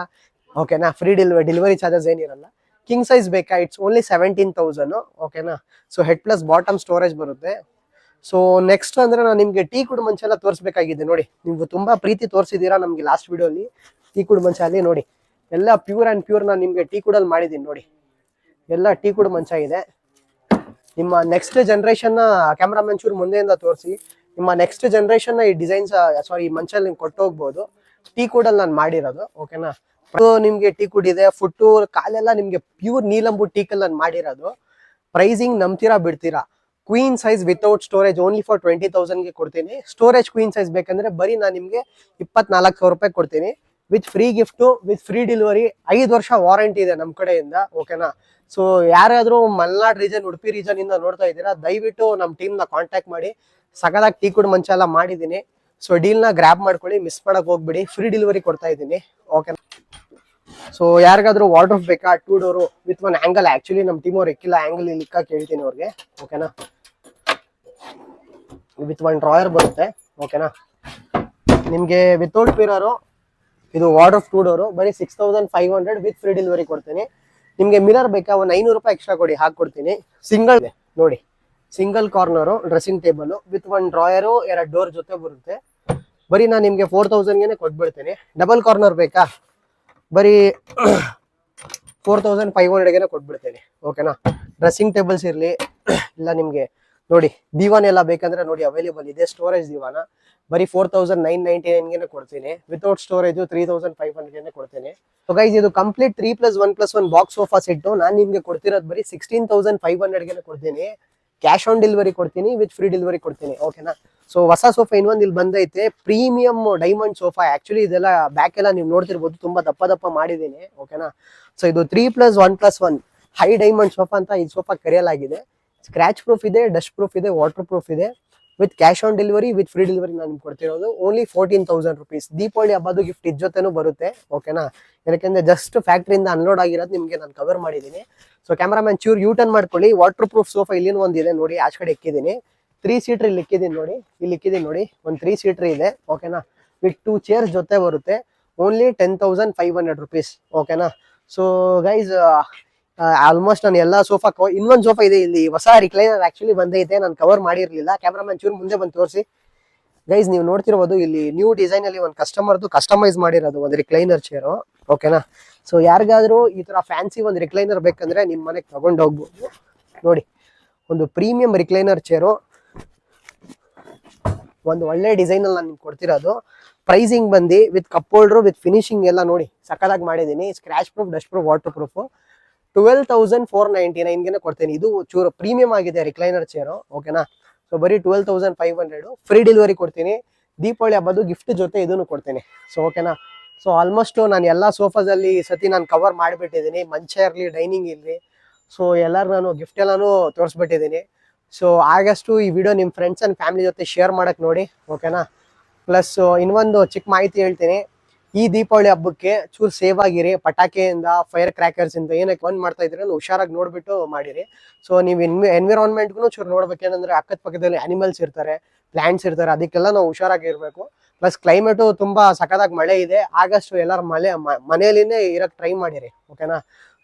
ಓಕೆನಾ. ಫ್ರೀ ಡೆಲಿವರಿ ಚಾರ್ಜಸ್ ಏನಿರಲ್ಲ. ಕಿಂಗ್ ಸೈಜ್ ಬೇಕಾ, ಇಟ್ಸ್ ಓನ್ಲಿ 17,000. ಓಕೆನಾ. So head plus bottom storage ಬರುತ್ತೆ. ಸೊ ನೆಕ್ಸ್ಟ್ ಅಂದ್ರೆ ನಾನು ನಿಮ್ಗೆ ಟೀ ಕುಡ್ ಮಂಚ ಎಲ್ಲ ತೋರಿಸ್ಬೇಕಾಗಿದೆ. ನೋಡಿ, ನೀವು ತುಂಬಾ ಪ್ರೀತಿ ತೋರಿಸಿದೀರಾ ನಮ್ಗೆ ಲಾಸ್ಟ್ ವಿಡಿಯೋಲಿ ಟೀ ಕುಡ್ ಮಂಚ ಅಲ್ಲಿ. ನೋಡಿ, ಎಲ್ಲ ಪ್ಯೂರ್ ಅಂಡ್ ಪ್ಯೂರ್ ನಾನು ನಿಮ್ಗೆ ಟೀ ಕುಡಲ್ಲಿ ಮಾಡಿದ್ದೀನಿ. ನೋಡಿ, ಎಲ್ಲ ಟೀ ಕುಡ್ ಮಂಚ ಇದೆ. ನಿಮ್ಮ ನೆಕ್ಸ್ಟ್ ಜನರೇಷನ್ ನ ಕ್ಯಾಮ್ರಾಮನ್ ಚೂರ್ ಮುಂದೆಯಿಂದ ತೋರಿಸಿ. ನಿಮ್ಮ ನೆಕ್ಸ್ಟ್ ಜನರೇಷನ್ ನ ಈ ಡಿಸೈನ್ಸ್, ಸಾರಿ, ಈ ಮಂಚಲ್ಲಿ ನಿಮ್ಗೆ ಕೊಟ್ಟು ಹೋಗ್ಬೋದು. ಟೀ ಕುಡಲ್ಲಿ ನಾನು ಮಾಡಿರೋದು. ಓಕೆನಾ. ನಿಮ್ಗೆ ಟೀ ಕುಡ್ ಇದೆ, ಫುಟ್ಟು ಕಾಲೆಲ್ಲ ನಿಮ್ಗೆ ಪ್ಯೂರ್ ನೀಲಂಬು ಟೀಕಲ್ ನಾನು ಮಾಡಿರೋದು. ಪ್ರೈಸಿಂಗ್ ನಂಬ್ತೀರಾ ಬಿಡ್ತೀರಾ. Queen size without storage only for 20,000ಗೆ ಕೊಡ್ತೀನಿ. ಸ್ಟೋರೇಜ್ ಕ್ವೀನ್ ಸೈಜ್ ಬೇಕಂದ್ರೆ ಬರೀ ನಾನು ನಿಮ್ಗೆ 24,000 ರೂಪಾಯಿ ಕೊಡ್ತೀನಿ with free gift, with free delivery. 5 ವರ್ಷ ವಾರಂಟಿ ಇದೆ ನಮ್ಮ ಕಡೆಯಿಂದ. ಓಕೆನಾ. ಸೊ ಯಾರಾದ್ರೂ ಮಲ್ನಾಡ್ ರೀಜನ್, ಉಡುಪಿ ರೀಜನ್ ಇಂದ ನೋಡ್ತಾ ಇದ್ದೀರಾ, ದಯವಿಟ್ಟು ನಮ್ಮ ಟೀಮ್ ನ ಕಾಂಟ್ಯಾಕ್ಟ್ ಮಾಡಿ. ಸಗದಾಗಿ ಟೀ ಕುಡ್ ಮಂಚ ಎಲ್ಲ ಮಾಡಿದ್ದೀನಿ. ಸೊ ಡೀಲ್ ನ ಗ್ರಾಬ್ ಮಾಡ್ಕೊಳ್ಳಿ, ಮಿಸ್ ಮಾಡಕ್ ಹೋಗ್ಬಿಡಿ. ಫ್ರೀ ಡೆಲಿವರಿ ಕೊಡ್ತಾ ಇದ್ದೀನಿ. ಓಕೆನಾ. ಸೊ ಯಾರಿಗಾದ್ರೂ ವಾರ್ಡ್ರೋಬ್ ಬೇಕಾ, 2 ಡೋರು ವಿತ್ 1 ಆಂಗಲ್. ಆಕ್ಚುಲಿ ನಮ್ಮ ಟೀಮ್ ಅವ್ರು ಇಕ್ಕಿಲ್ಲ, ಆಂಗಲ್ ಇಲ್ಲಿ ಇಕ್ಕ ಕೇಳ್ತೀನಿ ಅವ್ರಿಗೆ. ಓಕೆನಾ. ವಿತ್ 1 ಡ್ರಾಯರ್ ಬರುತ್ತೆ. ಓಕೆನಾ. ನಿಮ್ಗೆ ವಿತೌಟ್ ಮಿರರ್ ಇದು ವಾರ್ಡ್ರೋಬ್ 2 ಡೋರು ಬರೀ 6,500 ವಿತ್ ಫ್ರೀ ಡೆಲಿವರಿ ಕೊಡ್ತೀನಿ. ನಿಮ್ಗೆ ಮಿರರ್ ಬೇಕಾ, ಒಂದು 500 ರೂಪಾಯಿ ಎಕ್ಸ್ಟ್ರಾ ಕೊಡಿ, ಹಾಕೊಡ್ತೀನಿ. ಸಿಂಗಲ್ ನೋಡಿ, single corner dressing table with 1 ಡ್ರಾಯರು, 2 door ಜೊತೆ ಬರುತ್ತೆ. ಬರೀ ನಾನು ನಿಮ್ಗೆ 4,000ಗೆ ಕೊಟ್ಬಿಡ್ತೀನಿ. ಡಬಲ್ ಕಾರ್ನರ್ ಬೇಕಾ, ಬರೀ 4,500ಗೆ ಕೊಟ್ಬಿಡ್ತೀನಿ. ಓಕೆನಾ. ಡ್ರೆಸ್ಸಿಂಗ್ ಟೇಬಲ್ಸ್ ಇರಲಿ, ಇಲ್ಲ ನಿಮ್ಗೆ ನೋಡಿ ದಿವಾನ್ ಎಲ್ಲ ಬೇಕಂದ್ರೆ ನೋಡಿ ಅವೈಲೇಬಲ್ ಇದೆ. ಸ್ಟೋರೇಜ್ ದಿವಾನ ಬರೀ 4,999ಗೆ ಕೊಡ್ತೀನಿ. ವಿತೌಟ್ ಸ್ಟೋರೇಜ್ 3,500ಗೆ ಕೊಡ್ತೀನಿ. ಸೊ ಗೈಸ್, ಇದು ಕಂಪ್ಲೀಟ್ 3+1+1 ಬಾಕ್ಸ್ ಸೋಫಾ ಸೆಟ್ ನಾನು ನಿಮ್ಗೆ ಕೊಡ್ತಿರೋದು ಬರೀ 16,500ಗೆ ಕೊಡ್ತೀನಿ. ಕ್ಯಾಶ್ ಆನ್ ಡೆಲಿವರಿ ಕೊಡ್ತೀನಿ, ವಿತ್ ಫ್ರೀ ಡೆಲಿವರಿ ಕೊಡ್ತೀನಿ. ಓಕೆನಾ. ಸೊ ಹೊಸ ಸೋಫಾ ಇನ್ನೊಂದು ಇಲ್ಲಿ ಬಂದೈತೆ, ಪ್ರೀಮಿಯಂ ಡೈಮಂಡ್ ಸೋಫಾ. ಆಕ್ಚುಲಿ ಇದೆಲ್ಲ ಬ್ಯಾಕ್ ಎಲ್ಲ ನೀವು ನೋಡ್ತಿರ್ಬೋದು, ತುಂಬಾ ದಪ್ಪ ದಪ್ಪ ಮಾಡಿದ್ದೀನಿ. ಓಕೆನಾ. ಸೊ ಇದು 3+1+1 ಹೈ ಡೈಮಂಡ್ ಸೋಫಾ ಅಂತ ಈ ಸೋಫಾ ಕರೆಯಲಾಗಿದೆ. ಸ್ಕ್ರಾಚ್ ಪ್ರೂಫ್ ಇದೆ, ಡಸ್ಟ್ ಪ್ರೂಫ್ ಇದೆ, ವಾಟರ್ ಪ್ರೂಫ್ ಇದೆ. With cash on delivery, with free delivery ನಾನು ನಿಮ್ಗೆ ಕೊಡ್ತಿರೋದು ಓನ್ಲಿ 14,000 ರೂಪೀಸ್. ದೀಪಾವಳಿ ಹಬ್ಬದ ಗಿಫ್ಟ್ ಇದ್ ಜೊತೆನೂ ಬರುತ್ತೆ. ಓಕೆನಾ. ಯಾಕಂದ್ರೆ ಜಸ್ಟ್ ಫ್ಯಾಕ್ಟ್ರಿಯಿಂದ ಅನ್ಲೋಡ್ ಆಗಿರೋದು ನಿಮ್ಗೆ ನಾನು ಕವರ್ ಮಾಡಿದ್ದೀನಿ. ಸೊ ಕ್ಯಾಮ್ರಾಮನ್ ಚೂರ್ ಯೂ ಟರ್ನ್ ಮಾಡ್ಕೊಳ್ಳಿ. ವಾಟರ್ ಪ್ರೂಫ್ ಸೋಫಾ ಇಲ್ಲಿನೂ ಒಂದಿದೆ ನೋಡಿ, ಆಚೆ ಕಡೆ ಇಕ್ಕಿದ್ದೀನಿ. 3 ಸೀಟರ್ ಇಲ್ಲಿ ಇಕ್ಕಿದ್ದೀನಿ ನೋಡಿ, ಇಲ್ಲಿ ಇಕ್ಕಿದ್ದೀನಿ ನೋಡಿ, ಒಂದು 3 ಸೀಟರ್ ಇದೆ. ಓಕೆನಾ. ವಿತ್ 2 ಚೇರ್ಸ್ ಜೊತೆ ಬರುತ್ತೆ. Only 10,500 rupees. ಓಕೆನಾ. ಸೊ ಗೈಸ್, ಆಲ್ಮೋಸ್ಟ್ ನಾನು ಎಲ್ಲಾ ಸೋಫಾ, ಇನ್ನೊಂದು ಸೋಫಾ ಇದೆ ಇಲ್ಲಿ, ಹೊಸ ರಿಕ್ಲೈನರ್ ಆಕ್ಚುಲಿ ಬಂದೈತೆ, ನಾನು ಕವರ್ ಮಾಡಿರ್ಲಿಲ್ಲ. ಕ್ಯಾಮ್ರಾಮನ್ ಚೂರ್ ಮುಂದೆ ಬಂದು ತೋರಿಸಿ. ಗೈಸ್, ನೀವು ನೋಡ್ತಿರ್ಬೋದು ಇಲ್ಲಿ ನ್ಯೂ ಡಿಸೈನ್ ಅಲ್ಲಿ ಒಂದು ಕಸ್ಟಮರ್ದು ಕಸ್ಟಮೈಸ್ ಮಾಡಿರೋದು ಒಂದು ರಿಕ್ಲೈನರ್ ಚೇರು. ಓಕೆನಾ. ಸೊ ಯಾರಿಗಾದ್ರೂ ಈ ತರ ಫ್ಯಾನ್ಸಿ ಒಂದು ರಿಕ್ಲೈನರ್ ಬೇಕಂದ್ರೆ ನಿಮ್ ಮನೆಗೆ ತಗೊಂಡು ಹೋಗ್ಬೋದು. ನೋಡಿ, ಒಂದು ಪ್ರೀಮಿಯಂ ರಿಕ್ಲೈನರ್ ಚೇರು, ಒಂದು ಒಳ್ಳೆ ಡಿಸೈನ್ ಅಲ್ಲಿ ನಾನು ನಿಮ್ಗೆ ಕೊಡ್ತಿರೋದು. ಪ್ರೈಸಿಂಗ್ ಬಂದು with cup holder, with finishing ಎಲ್ಲ ನೋಡಿ ಸಕ್ಕದಾಗಿ ಮಾಡಿದ್ದೀನಿ. Scratch proof, dust proof, water proof. 12,499ಗೆ ಕೊಡ್ತೀನಿ. ಇದು ಚೂರು ಪ್ರೀಮಿಯಂ ಆಗಿದೆ ರಿಕ್ಲೈನರ್ ಚೇರು. ಓಕೆನಾ. ಸೊ ಬರೀ 12,500 ಫ್ರೀ ಡೆಲಿವರಿ ಕೊಡ್ತೀನಿ. ದೀಪಾವಳಿ ಹಬ್ಬದು ಗಿಫ್ಟ್ ಜೊತೆ ಇದನ್ನು ಕೊಡ್ತೀನಿ. ಸೊ ಓಕೆನಾ. ಸೊ ಆಲ್ಮೋಸ್ಟ್ ನಾನು ಎಲ್ಲಾ ಸೋಫಾಸ್ ಅಲ್ಲಿ ಸತಿ ನಾನು ಕವರ್ ಮಾಡಿಬಿಟ್ಟಿದ್ದೀನಿ. ಮಂಚ ಇರಲಿ, ಡೈನಿಂಗ್ ಇರಲಿ, ಸೊ ಎಲ್ಲರೂ ನಾನು ಗಿಫ್ಟ್ ಎಲ್ಲಾನು ತೋರಿಸ್ಬಿಟ್ಟಿದ್ದೀನಿ. ಸೊ ಆಗಷ್ಟು ಈ ವಿಡಿಯೋ ನಿಮ್ಮ ಫ್ರೆಂಡ್ಸ್ ಅಂಡ್ ಫ್ಯಾಮಿಲಿ ಜೊತೆ ಶೇರ್ ಮಾಡಕ್ ನೋಡಿ. ಓಕೆನಾ. ಪ್ಲಸ್ ಇನ್ನೊಂದು ಚಿಕ್ಕ ಮಾಹಿತಿ ಹೇಳ್ತೀನಿ. ಈ ದೀಪಾವಳಿ ಹಬ್ಬಕ್ಕೆ ಚೂರ್ ಸೇವ್ ಆಗಿರಿ. ಪಟಾಕಿಯಿಂದ, ಫೈರ್ ಕ್ರ್ಯಾಕರ್ಸ್ ಇಂದ ಏನಕ್ಕೆ ಬಂದ್ ಮಾಡ್ತಾ ಇದ್ರೆ ಹುಷಾರಾಗಿ ನೋಡ್ಬಿಟ್ಟು ಮಾಡಿರಿ. ಸೊ ನೀವು ಎನ್ವಿರಾನ್ಮೆಂಟ್ಗೂ ಚೂರು ನೋಡ್ಬೇಕು. ಏನಂದ್ರೆ ಅಕ್ಕದ ಪಕ್ಕದಲ್ಲಿ ಅನಿಮಲ್ಸ್ ಇರ್ತಾರೆ, ಪ್ಲಾಂಟ್ಸ್ ಇರ್ತಾರೆ, ಅದಕ್ಕೆಲ್ಲ ನಾವು ಹುಷಾರಾಗಿ ಇರ್ಬೇಕು. ಪ್ಲಸ್ ಕ್ಲೈಮೇಟು ತುಂಬಾ ಸಖತ್ತಾಗಿ ಮಳೆ ಇದೆ. ಆಗಸ್ಟ್ ಎಲ್ಲರೂ ಮನೆಯಲ್ಲಿನೇ ಇರಕ್ ಟ್ರೈ ಮಾಡಿರಿ, ಓಕೆನಾ.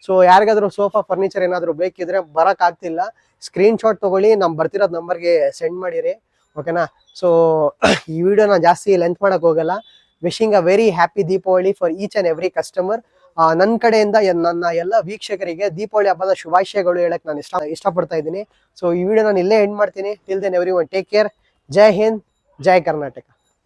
ಸೊ ಯಾರಿಗಾದ್ರೂ ಸೋಫಾ ಫರ್ನಿಚರ್ ಏನಾದ್ರು ಬೇಕಿದ್ರೆ ಬರಕ್ ಆಗ್ತಿಲ್ಲ, ಸ್ಕ್ರೀನ್ ಶಾಟ್ ತಗೊಳ್ಳಿ, ನಮ್ ಬರ್ತಿರೋದ್ ನಂಬರ್ಗೆ ಸೆಂಡ್ ಮಾಡಿರಿ, ಓಕೆನಾ. ಸೊ ಈ ವಿಡಿಯೋನ ಜಾಸ್ತಿ ಲೆಂತ್ ಮಾಡಕ್ ಹೋಗಲ್ಲ. Wishing a very happy Deepavali for each and every customer. ನನ್ನ ಕಡೆಯಿಂದ ನನ್ನ ಎಲ್ಲ ವೀಕ್ಷಕರಿಗೆ ದೀಪಾವಳಿ ಹಬ್ಬದ ಶುಭಾಶಯಗಳು ಹೇಳಕ್ ನಾನು ಇಷ್ಟಪಡ್ತಾ ಇದ್ದೀನಿ. ಸೊ ಈ ವಿಡಿಯೋ ನಾನು ಇಲ್ಲೇ ಎಂಡ್ ಮಾಡ್ತೀನಿ. Till then every one take care. Jai Hind, Jai Karnataka.